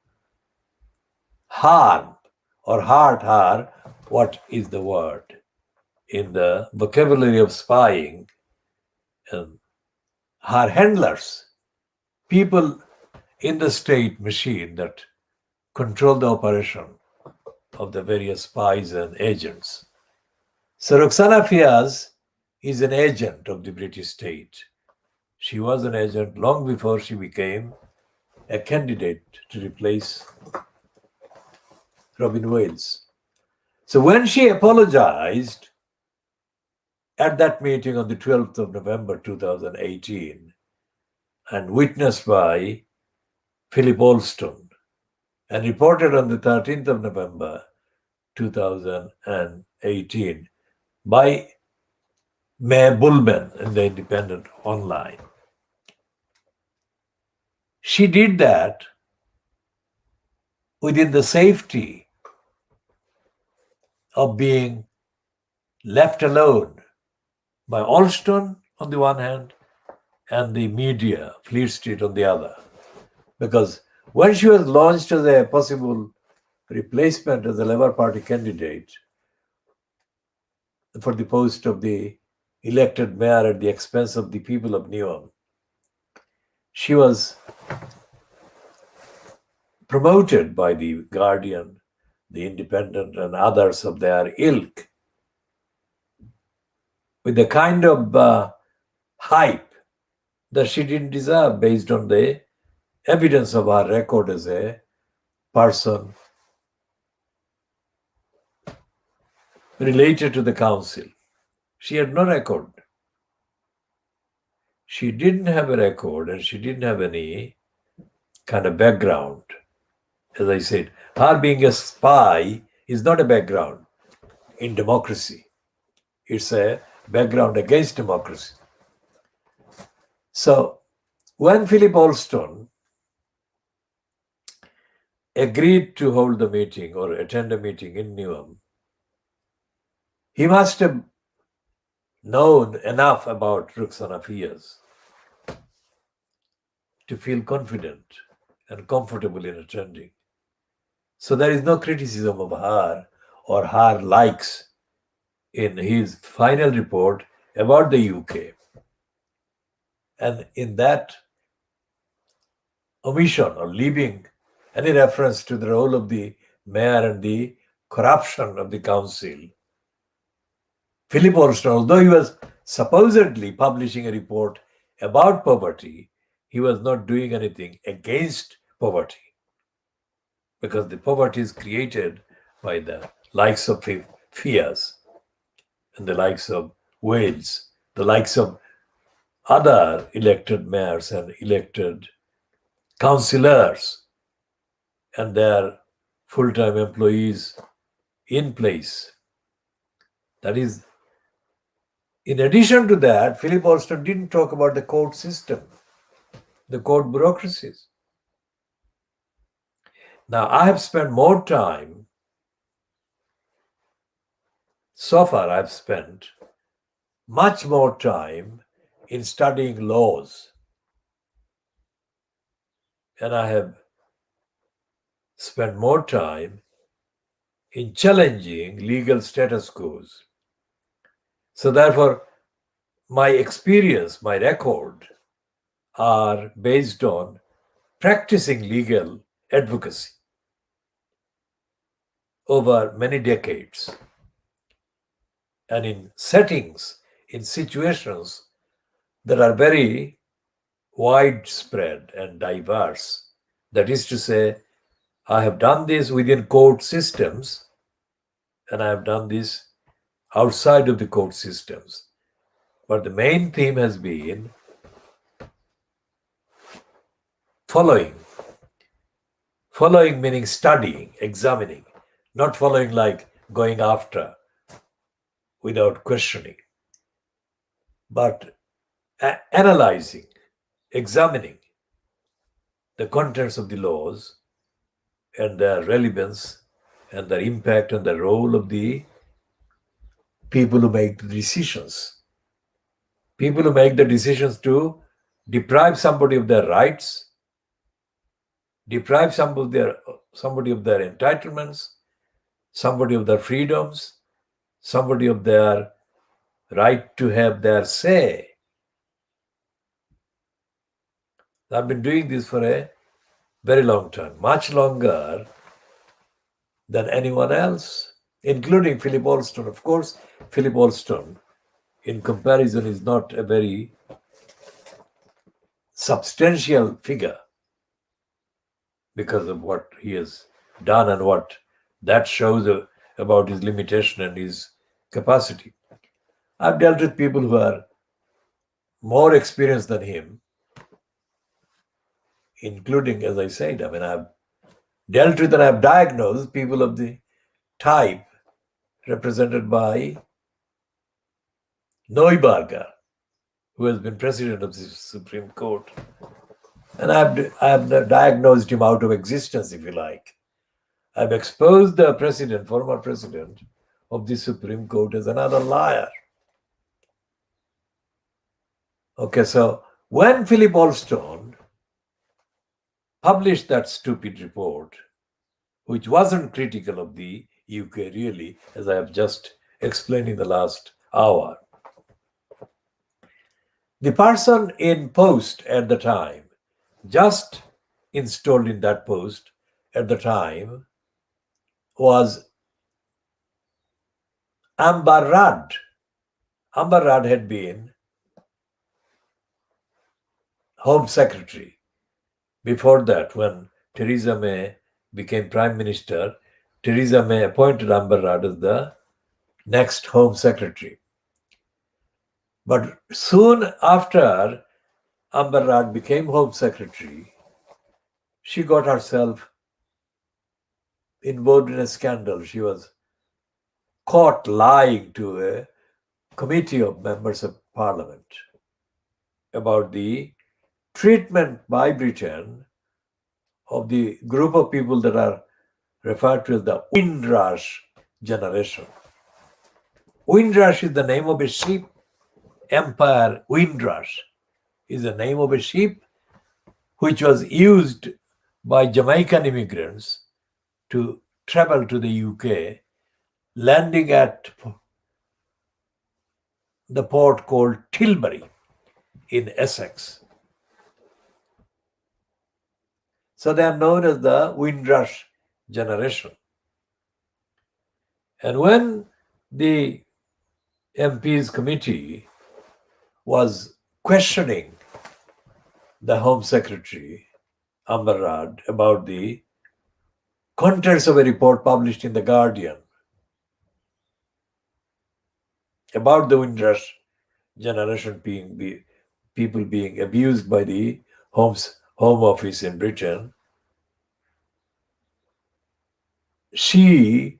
harm or hurt her. What is the word in the vocabulary of spying? Her handlers, people in the state machine that control the operation of the various spies and agents. So Ruxana Fias is an agent of the British state. She was an agent long before she became a candidate to replace Robin Wales. So when she apologized at that meeting on the 12th of November 2018 and witnessed by Philip Alston and reported on the 13th of November 2018 by May Bullman in the Independent Online. She did that within the safety of being left alone by Alston on the one hand and the media, Fleet Street on the other. Because when she was launched as a possible replacement as a Labour Party candidate for the post of the elected mayor at the expense of the people of Newham, she was promoted by the Guardian, the Independent, and others of their ilk with the kind of hype that she didn't deserve based on the evidence of her record as a person related to the council. She had no record. She didn't have a record and she didn't have any kind of background. As I said, her being a spy is not a background in democracy. It's a background against democracy. So when Philip Alston agreed to hold the meeting or attend a meeting in Newham, he must have known enough about Rukhsana Fiaz to feel confident and comfortable in attending. So there is no criticism of her or her likes in his final report about the UK. And in that omission or leaving any reference to the role of the mayor and the corruption of the council, Philip Alston, although he was supposedly publishing a report about poverty, he was not doing anything against poverty, because the poverty is created by the likes of Fiaz and the likes of Wales, the likes of other elected mayors and elected councillors and their full-time employees in place. That is, in addition to that, Philip Alston didn't talk about the court system, the court bureaucracies. Now, I have spent more time, so far I've spent much more time in studying laws. And I have spent more time in challenging legal status quos. So therefore, my experience, my record are based on practicing legal advocacy over many decades and in settings, in situations that are very widespread and diverse. That is to say, I have done this within court systems and I have done this outside of the court systems. But the main theme has been following. Following meaning studying, examining, not following like going after without questioning, but analyzing, examining the contents of the laws and their relevance and their impact and the role of the people who make the decisions. People who make the decisions to deprive somebody of their rights, deprive somebody of their entitlements, somebody of their freedoms, somebody of their right to have their say. I've been doing this for a very long time, much longer than anyone else, including Philip Alston. Of course, Philip Alston, in comparison, is not a very substantial figure because of what he has done and what that shows about his limitation and his capacity. I've dealt with people who are more experienced than him, including, as I said, I've dealt with and I've diagnosed people of the type represented by Neuberger, who has been president of the Supreme Court. And I've diagnosed him out of existence, if you like. I've exposed the president, former president of the Supreme Court, as another liar. Okay, so when Philip Alston published that stupid report, which wasn't critical of the UK really, as I have just explained in the last hour, the person in post at the time, just installed in that post at the time, was Amber Rudd. Amber Rudd had been Home Secretary. Before that, when Theresa May became Prime Minister, Theresa May appointed Amber Rudd as the next Home Secretary. But soon after Amber Rudd became Home Secretary, she got herself involved in a scandal. She was caught lying to a committee of members of Parliament about the treatment by Britain of the group of people that are referred to as the Windrush generation. Windrush is the name of a ship. Empire Windrush is the name of a ship which was used by Jamaican immigrants to travel to the UK, landing at the port called Tilbury in Essex. So they are known as the Windrush generation. And when the MPs committee was questioning the Home Secretary, Amber Rudd, about the contents of a report published in The Guardian about the Windrush generation people being abused by the Home Office in Britain, she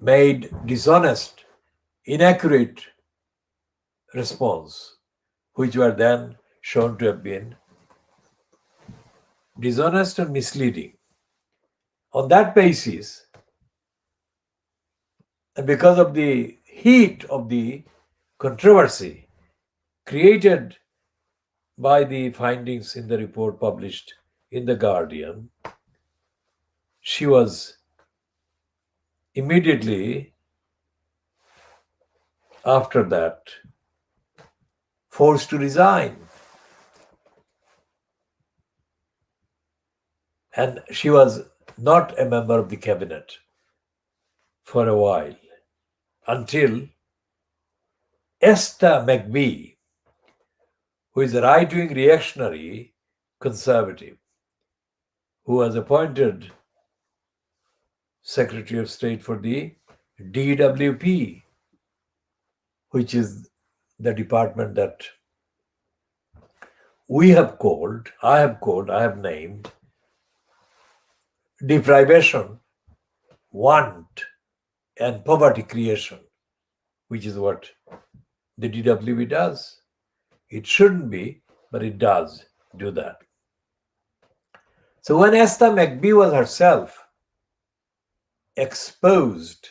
made dishonest, inaccurate response, which were then shown to have been dishonest and misleading. On that basis, and because of the heat of the controversy created by the findings in the report published in The Guardian, she was immediately after that forced to resign. And she was not a member of the cabinet for a while, until Esther McBee, who is a right-wing reactionary conservative, who was appointed Secretary of State for the DWP, which is the department that I have named deprivation, want, and poverty creation, which is what the DWP does. It shouldn't be, but it does do that. So when Esther McBee was herself exposed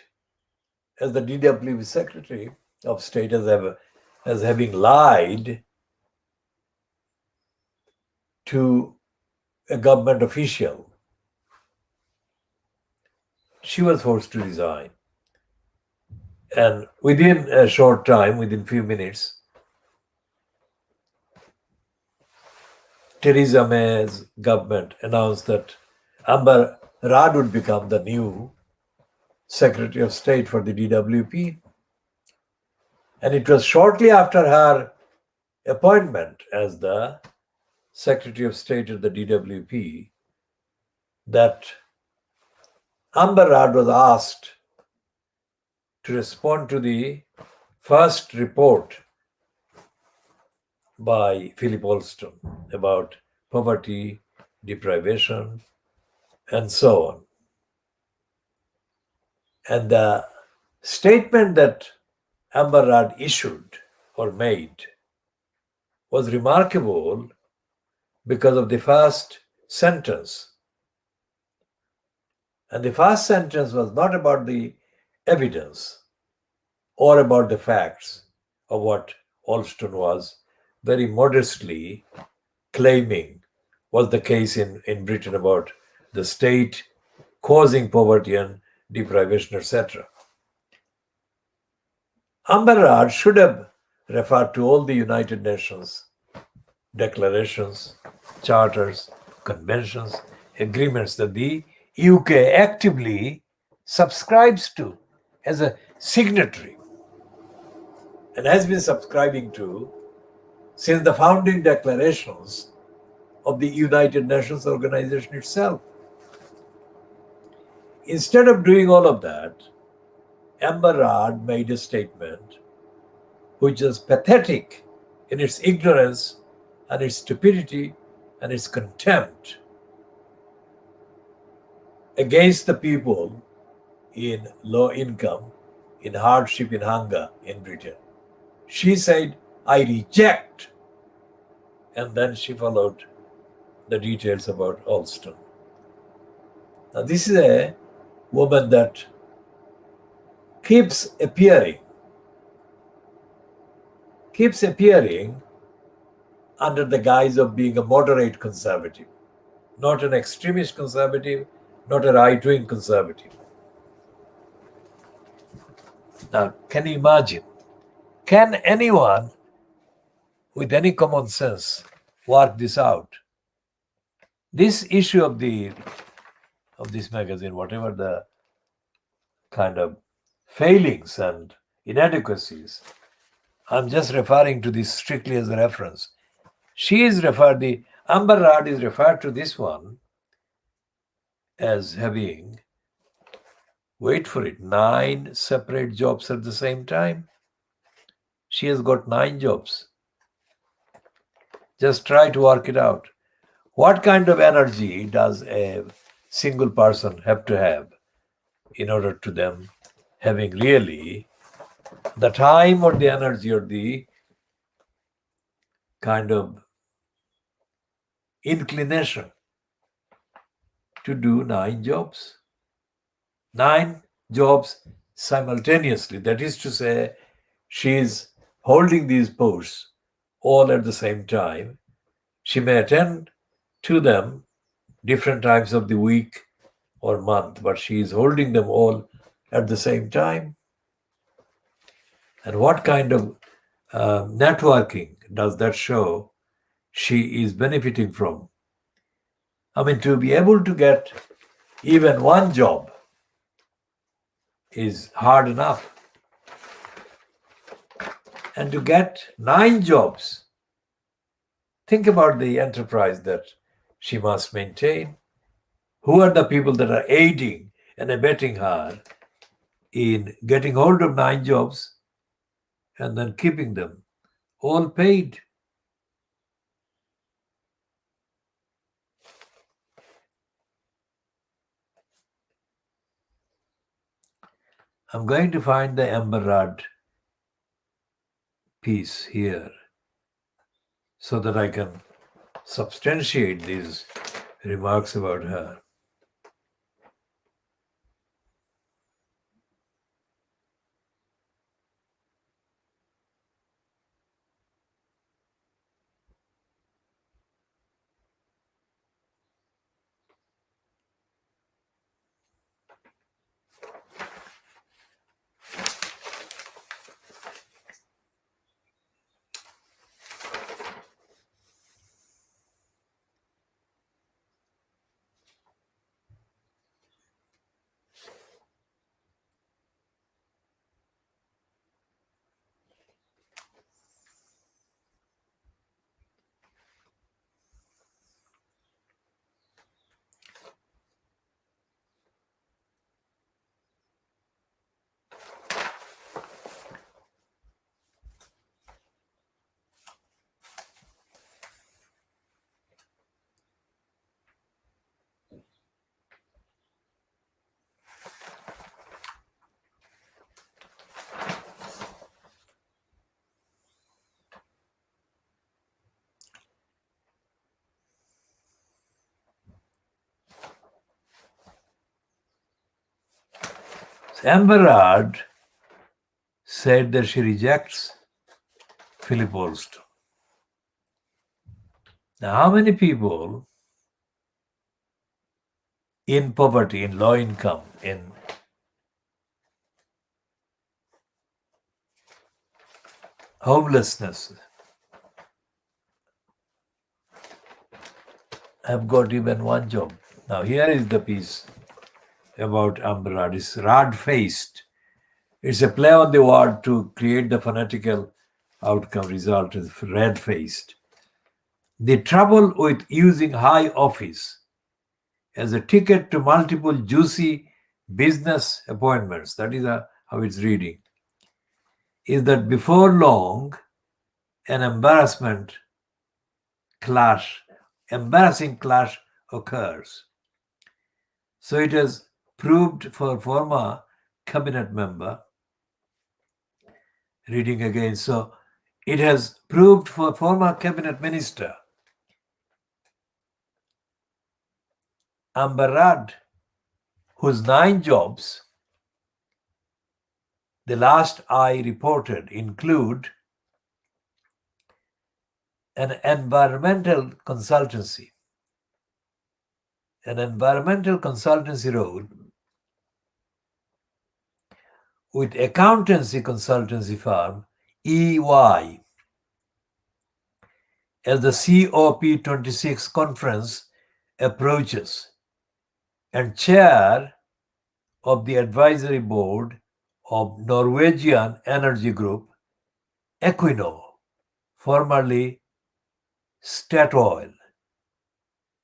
as the DWP Secretary of State as having lied to a government official, she was forced to resign. And within a short time, within few minutes, Theresa May's government announced that Amber Rudd would become the new Secretary of State for the DWP. And it was shortly after her appointment as the Secretary of State of the DWP that Amber Rudd was asked to respond to the first report by Philip Alston about poverty, deprivation, and so on. And the statement that Amber Rudd issued or made was remarkable because of the first sentence. And the first sentence was not about the evidence or about the facts of what Alston was very modestly claiming was the case in Britain about the state causing poverty and deprivation, etc. Amber Rad should have referred to all the United Nations declarations, charters, conventions, agreements that the UK actively subscribes to as a signatory and has been subscribing to since the founding declarations of the United Nations organization itself. Instead of doing all of that, Amber Rad made a statement which is pathetic in its ignorance and its stupidity and its contempt against the people in low income, in hardship, in hunger in Britain. She said, I reject. And then she followed the details about Alston. Now, this is a woman that keeps appearing under the guise of being a moderate conservative, not an extremist conservative, not a right-wing conservative. Now, can you imagine? Can anyone with any common sense work this out? This issue of this magazine, whatever the kind of failings and inadequacies, I'm just referring to this strictly as a reference. The Amber Rad is referred to this one as having, wait for it, 9 separate jobs at the same time. She has got 9 jobs. Just try to work it out. What kind of energy does a single person have to have in order to them having really the time or the energy or the kind of inclination to do 9 jobs? 9 jobs simultaneously. That is to say, she is holding these posts all at the same time. She may attend to them different times of the week or month, but she is holding them all at the same time. And what kind of networking does that show she is benefiting from? I mean, to be able to get even one job is hard enough. And to get 9 jobs, think about the enterprise that she must maintain. Who are the people that are aiding and abetting her in getting hold of 9 jobs and then keeping them all paid? I'm going to find the Amber Rad piece here so that I can substantiate these remarks about her. Amber Rudd said that she rejects Philip Alston. Now, how many people in poverty, in low income, in homelessness have got even one job? Now, here is the piece about Amber Rudd. It's Rudd-faced. It's a play on the word to create the fanatical outcome result is red-faced. The trouble with using high office as a ticket to multiple juicy business appointments, that is how it's reading, is that before long, an embarrassing clash occurs. So it has proved for former cabinet member, reading again, so it has proved for former cabinet minister Amber Rudd, whose 9 jobs, the last I reported, include an environmental consultancy role with accountancy consultancy firm EY as the COP26 conference approaches, and chair of the advisory board of Norwegian energy group Equinor, formerly Statoil.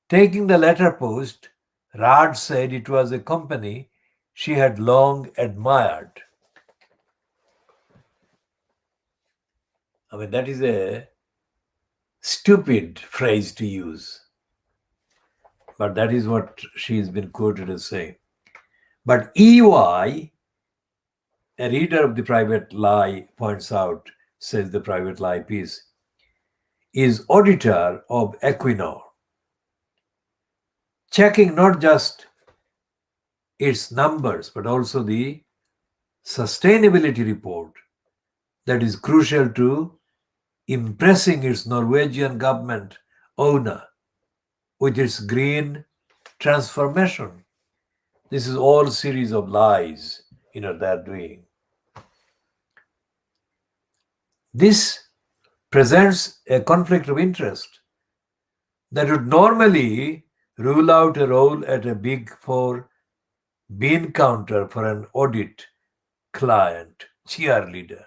Taking the latter post, Rudd said it was a company she had long admired. I mean, that is a stupid phrase to use, but that is what she's been quoted as saying. But EY, a reader of the Private Lie points out, says the Private Lie piece, is auditor of Equinor, checking not just its numbers, but also the sustainability report that is crucial to impressing its Norwegian government owner with its green transformation. This is all series of lies, they're doing. This presents a conflict of interest that would normally rule out a role at a Big Four bean counter for an audit client, cheerleader.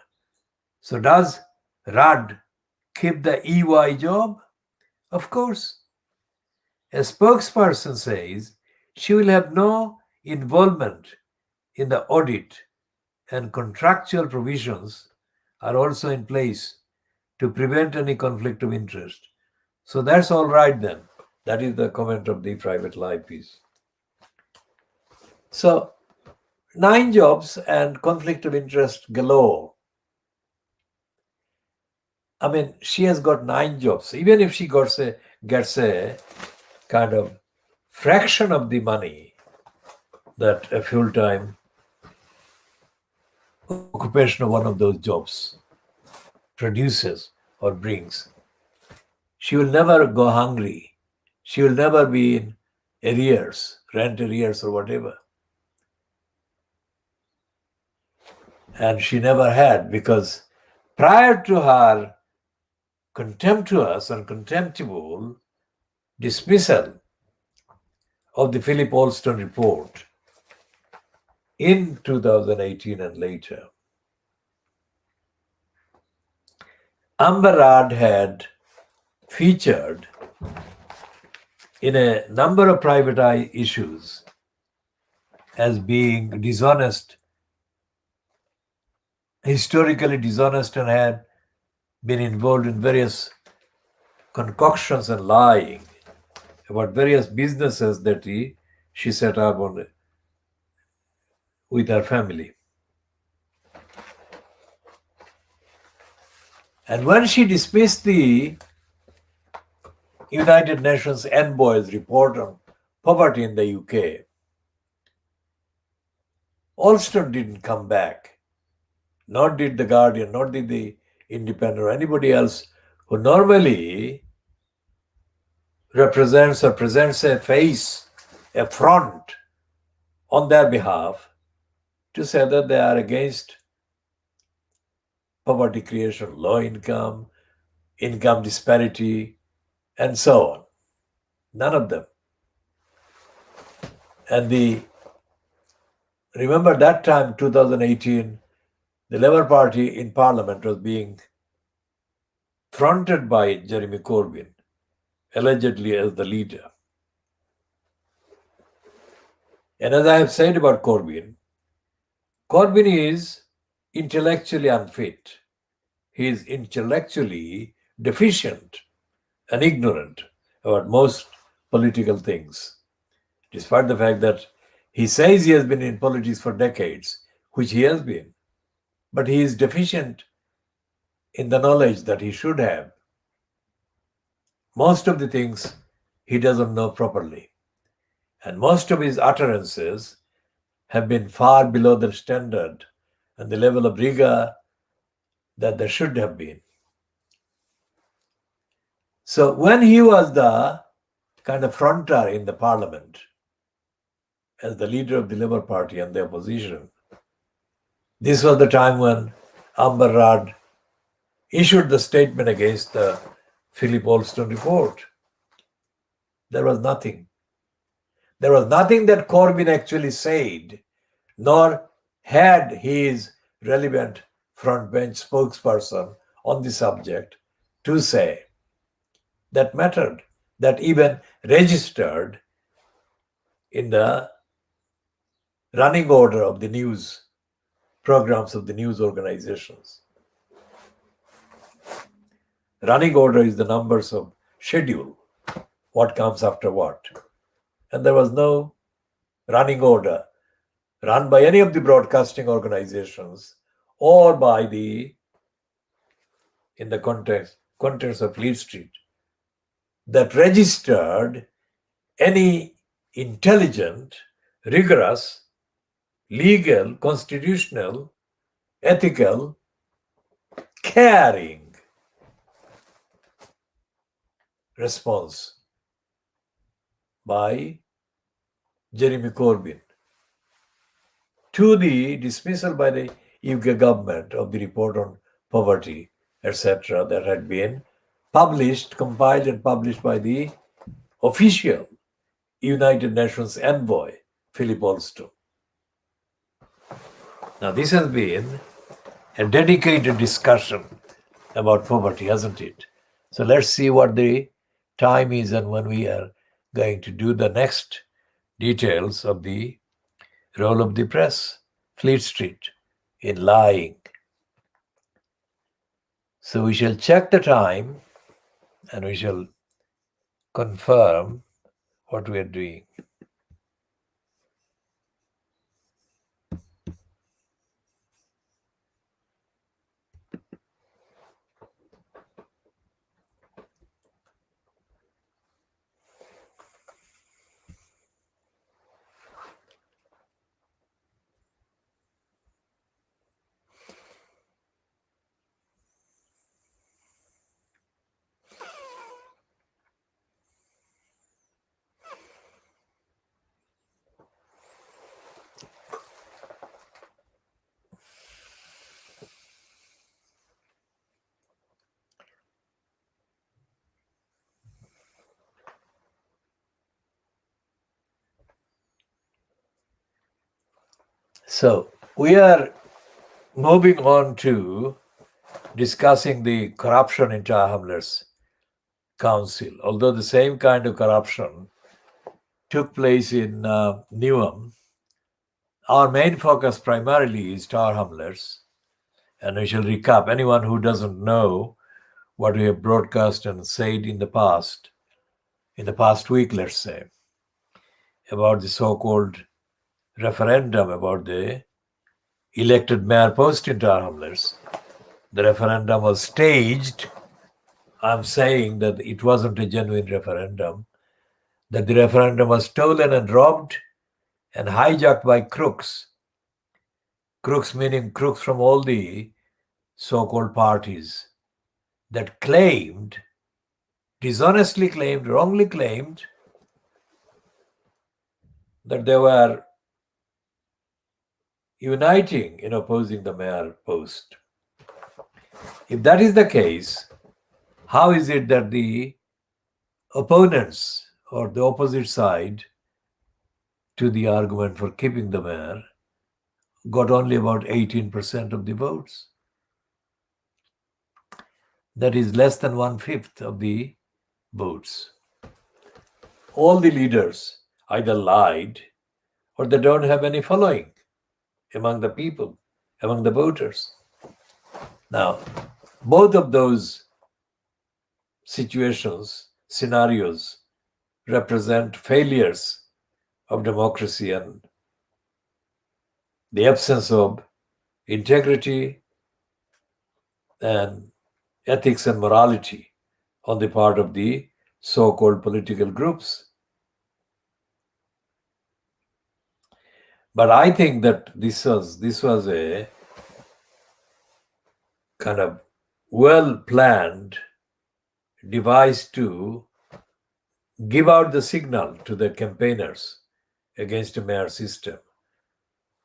So does Rudd keep the EY job? Of course. A spokesperson says she will have no involvement in the audit, and contractual provisions are also in place to prevent any conflict of interest. So that's all right then. That is the comment of the Private Lie piece. So 9 jobs and conflict of interest galore. I mean, she has got 9 jobs. Even if she gets a kind of fraction of the money that a full-time occupation of one of those jobs produces or brings, she will never go hungry. She will never be in arrears, rent arrears or whatever. And she never had, because prior to her contemptuous and contemptible dismissal of the Philip Alston report in 2018 and later, Amber Rudd had featured in a number of private eye issues as being dishonest, historically dishonest, and had been involved in various concoctions and lying about various businesses that she set up with her family. And when she dismissed the United Nations Envoy's report on poverty in the UK, Alston didn't come back, nor did the Guardian, nor did the Independent or anybody else who normally represents or presents a face, a front on their behalf to say that they are against poverty creation, low income, income disparity, and so on. None of them. And remember that time, 2018, the Labour Party in Parliament was being fronted by Jeremy Corbyn, allegedly as the leader. And as I have said about Corbyn is intellectually unfit. He is intellectually deficient and ignorant about most political things, despite the fact that he says he has been in politics for decades, which he has been. But he is deficient in the knowledge that he should have. Most of the things he doesn't know properly. And most of his utterances have been far below the standard and the level of rigor that there should have been. So when he was the kind of fronter in the parliament as the leader of the Labour Party and the opposition, this was the time when Amber Rudd issued the statement against the Philip Alston report. There was nothing. There was nothing that Corbyn actually said, nor had his relevant frontbench spokesperson on the subject to say that mattered, that even registered in the running order of the news programs of the news organizations. Running order is the numbers of schedule, what comes after what. And there was no running order run by any of the broadcasting organizations or by in the contents of Fleet Street, that registered any intelligent, rigorous, legal, constitutional, ethical, caring response by Jeremy Corbyn to the dismissal by the UK government of the report on poverty, etc., that had been published, compiled and published by the official United Nations envoy, Philip Alston. Now, this has been a dedicated discussion about poverty, hasn't it? So let's see what the time is and when we are going to do the next details of the role of the press, Fleet Street, in lying. So we shall check the time and we shall confirm what we are doing. So we are moving on to discussing the corruption in Tower Hamlets Council. Although the same kind of corruption took place in Newham, our main focus primarily is Tower Hamlets, and we shall recap. Anyone who doesn't know what we have broadcast and said in the past week, let's say, about the so-called referendum about the elected mayor post in Tower Hamlets. The referendum was staged. I'm saying that it wasn't a genuine referendum, that the referendum was stolen and robbed and hijacked by crooks crooks meaning crooks from all the so-called parties that claimed, dishonestly claimed, wrongly claimed that they were uniting in opposing the mayor post. If that is the case, how is it that the opponents or the opposite side to the argument for keeping the mayor got only about 18% of the votes? That is less than 1/5 of the votes. All the leaders either lied or they don't have any following among the people, among the voters. Now, both of those situations, scenarios, represent failures of democracy and the absence of integrity and ethics and morality on the part of the so-called political groups. But I think that this was a kind of well-planned device to give out the signal to the campaigners against the mayor system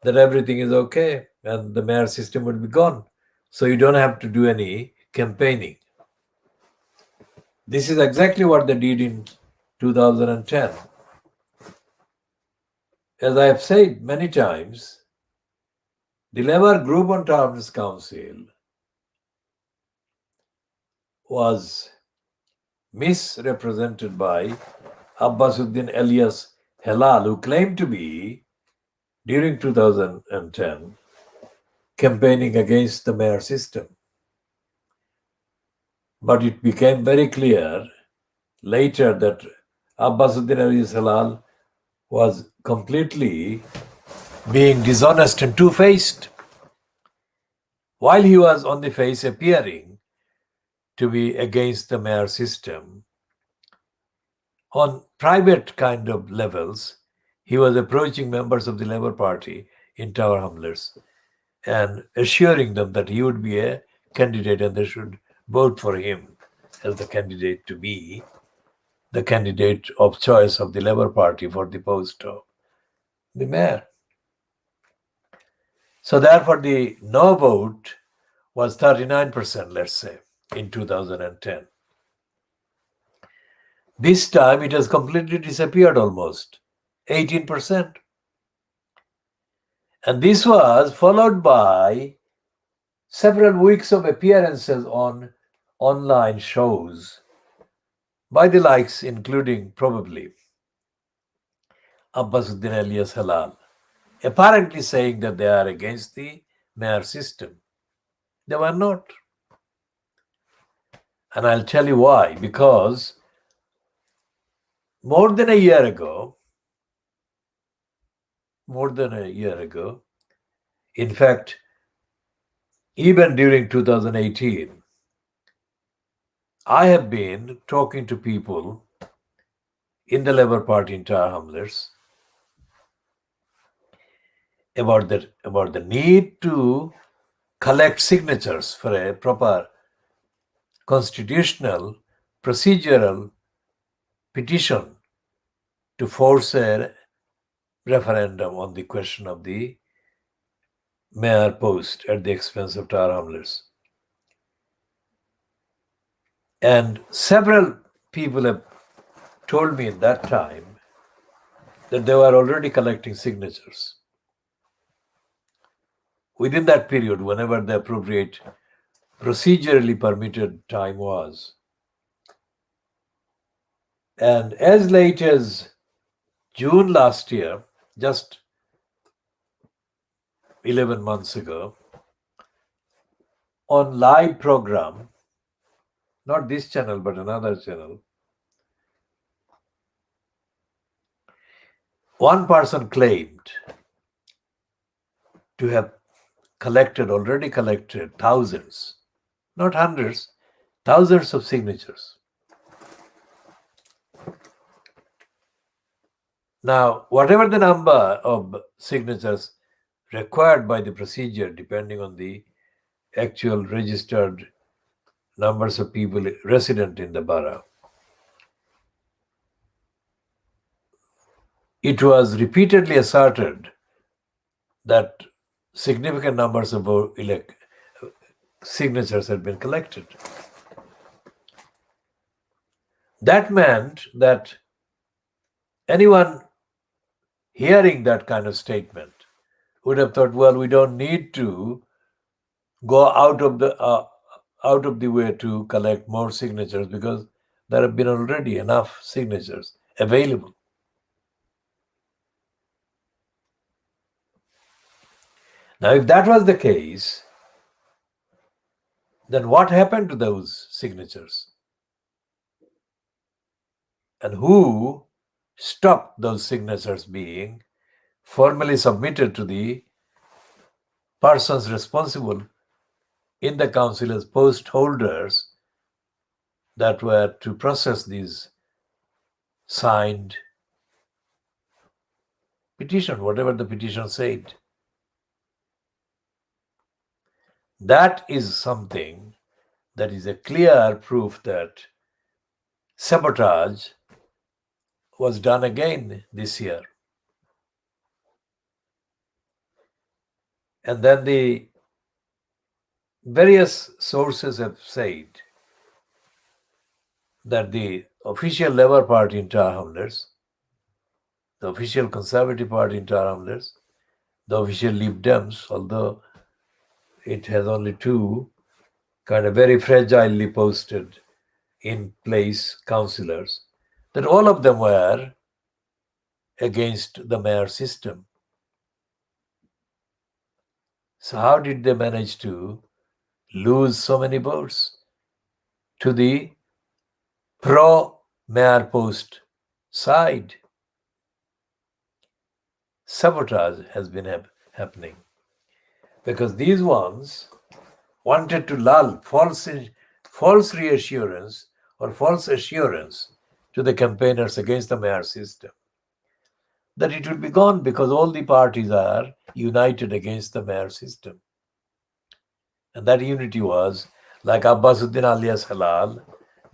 that everything is okay and the mayor system would be gone. So you don't have to do any campaigning. This is exactly what they did in 2010. As I have said many times, the Labour group on Tower Hamlets Council was misrepresented by Abbasuddin alias Helal, who claimed to be, during 2010, campaigning against the mayor system. But it became very clear later that Abbasuddin alias Helal was completely being dishonest and two-faced. While he was on the face appearing to be against the mayor system, on private kind of levels, he was approaching members of the Labour Party in Tower Hamlets and assuring them that he would be a candidate and they should vote for him as the candidate to be the candidate of choice of the Labour Party for the post of the mayor. So therefore, the no vote was 39%, let's say, in 2010. This time it has completely disappeared almost, 18%. And this was followed by several weeks of appearances on online shows by the likes, including probably Abbasuddin alias Halal, apparently saying that they are against the mayor system. They were not. And I'll tell you why. Because more than a year ago, in fact, even during 2018, I have been talking to people in the Labour Party in Tower Hamlets about the need to collect signatures for a proper constitutional procedural petition to force a referendum on the question of the mayor post at the expense of Tower Hamlets. And several people have told me at that time that they were already collecting signatures. Within that period, whenever the appropriate procedurally permitted time was. And as late as June last year, just 11 months ago, on live program, not this channel, but another channel, one person claimed to have already collected thousands, not hundreds, thousands of signatures. Now, whatever the number of signatures required by the procedure depending on the actual registered numbers of people resident in the borough. It was repeatedly asserted that significant numbers of signatures had been collected. That meant that anyone hearing that kind of statement would have thought, well, we don't need to go out of the way to collect more signatures because there have been already enough signatures available. Now, if that was the case, then what happened to those signatures? And who stopped those signatures being formally submitted to the persons responsible in the council as post holders that were to process these signed petition, whatever the petition said? That is something that is a clear proof that sabotage was done again this year. And then the various sources have said that the official Labour Party in Tower Hamlets, the official Conservative Party in Tower Hamlets, the official Lib Dems, although it has only two kind of very fragilely posted in place councillors, that all of them were against the mayor system. So how did they manage to lose so many votes to the pro-mayor post side? Sabotage has been happening because these ones wanted to lull false reassurance or false assurance to the campaigners against the mayor system that it will be gone because all the parties are united against the mayor system. And that unity was like Abbasuddin alias Halal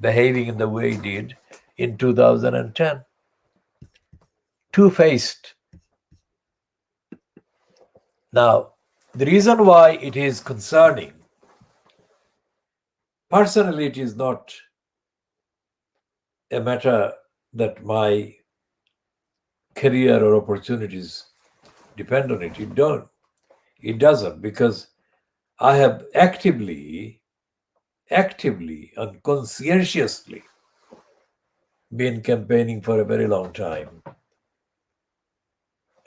behaving in the way he did in 2010. Two-faced. Now, the reason why it is concerning, personally, it is not a matter that my career or opportunities depend on it. It doesn't, because I have actively and conscientiously been campaigning for a very long time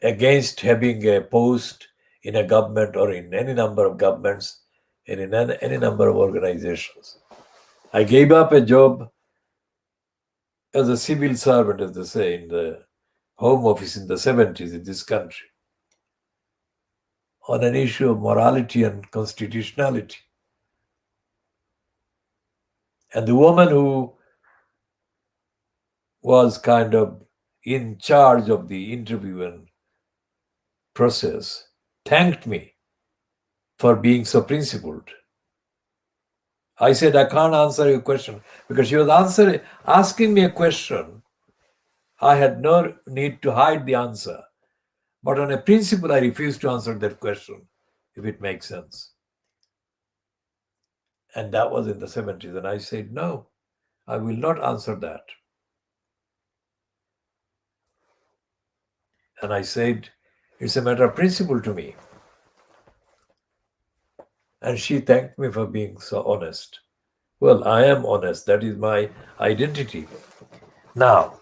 against having a post in a government or in any number of governments and in any number of organizations. I gave up a job as a civil servant, as they say, in the Home Office in the 70s in this country on an issue of morality and constitutionality. And the woman who was kind of in charge of the interview and process thanked me for being so principled. I said, I can't answer your question because she was asking me a question. I had no need to hide the answer. But on a principle, I refused to answer that question, if it makes sense. And that was in the 70s. And I said, no, I will not answer that. And I said, it's a matter of principle to me. And she thanked me for being so honest. Well, I am honest. That is my identity. Now,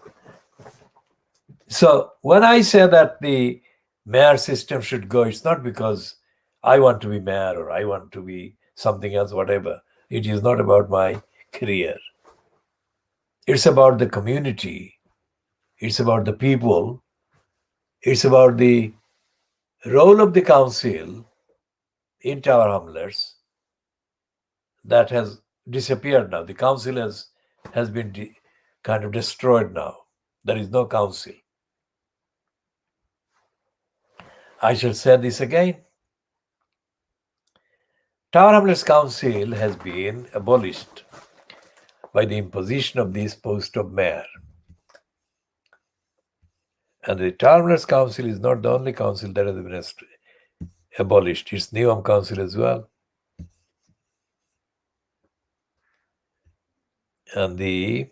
so when I say that the mayor system should go, it's not because I want to be mayor or I want to be something else, whatever. It is not about my career. It's about the community. It's about the people. It's about the role of the council in Tower Hamlets that has disappeared now. The council has been kind of destroyed now. There is no council. I shall say this again. Tower Hamlets Council has been abolished by the imposition of this post of mayor. And the Tower Hamlets Council is not the only council that has been abolished. It's Niwam Council as well. And the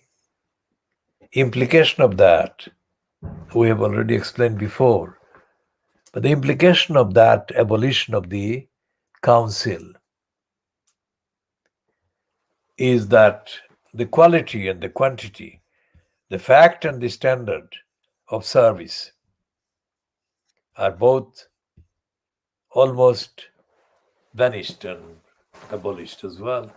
implication of that, we have already explained before, but the implication of that abolition of the council is that the quality and the quantity, the fact and the standard of service are both almost vanished and abolished as well.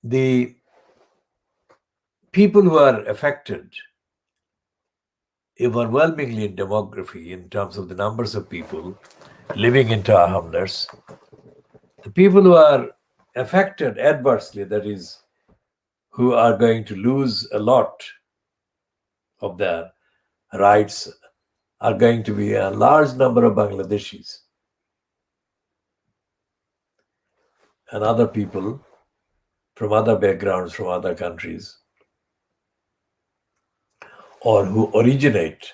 The people who are affected overwhelmingly in demography, in terms of the numbers of people living in Tower Hamlets, the people who are affected adversely, that is, who are going to lose a lot of their rights, are going to be a large number of Bangladeshis and other people from other backgrounds, from other countries, or who originate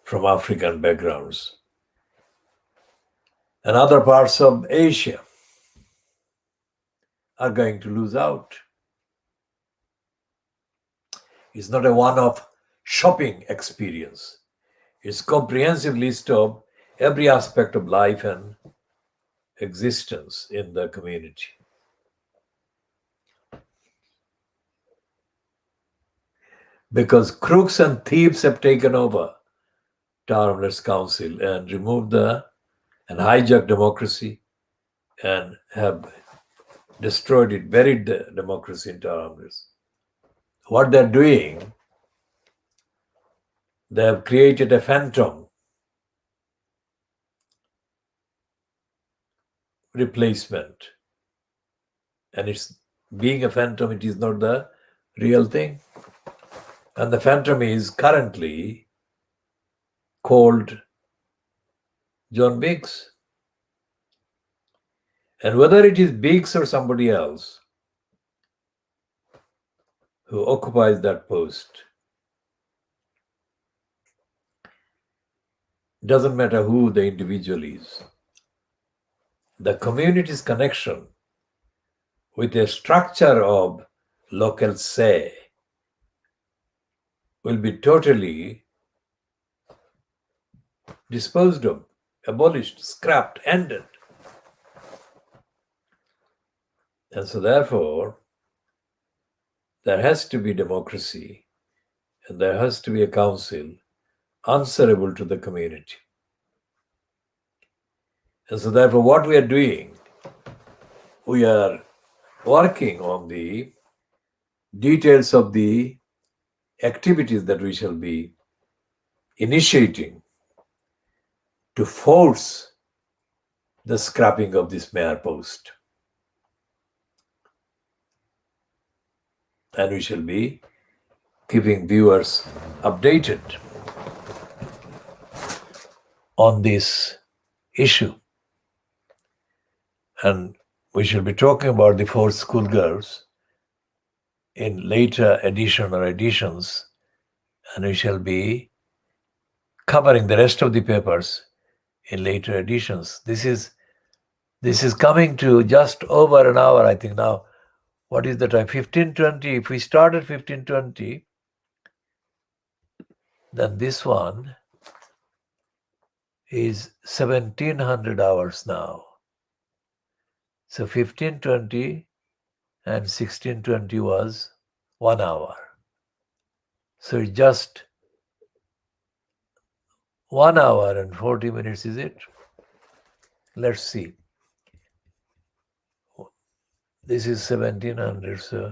from African backgrounds and other parts of Asia are going to lose out. It's not a one-off shopping experience. It's a comprehensive list of every aspect of life and existence in the community. Because crooks and thieves have taken over Tower Hamlets Council and removed and hijacked democracy and have destroyed it, buried the democracy in Tower Hamlets. What they're doing, they have created a phantom replacement. And it's being a phantom, it is not the real thing. And the phantom is currently called John Biggs. And whether it is Biggs or somebody else who occupies that post, doesn't matter who the individual is. The community's connection with a structure of local say will be totally disposed of, abolished, scrapped, ended. And so therefore, there has to be democracy and there has to be a council answerable to the community. And so therefore, what we are doing, we are working on the details of the activities that we shall be initiating to force the scrapping of this mayor post. And we shall be keeping viewers updated on this issue. And we shall be talking about the four schoolgirls in later edition or editions, and we shall be covering the rest of the papers in later editions. This is coming to just over an hour, I think now. What is the time? 15:20. If we start at 15:20, then this one is 1700 hours now. So 15:20 and 16:20 was 1 hour. So it's just 1 hour and 40 minutes, is it? Let's see. This is 1700, so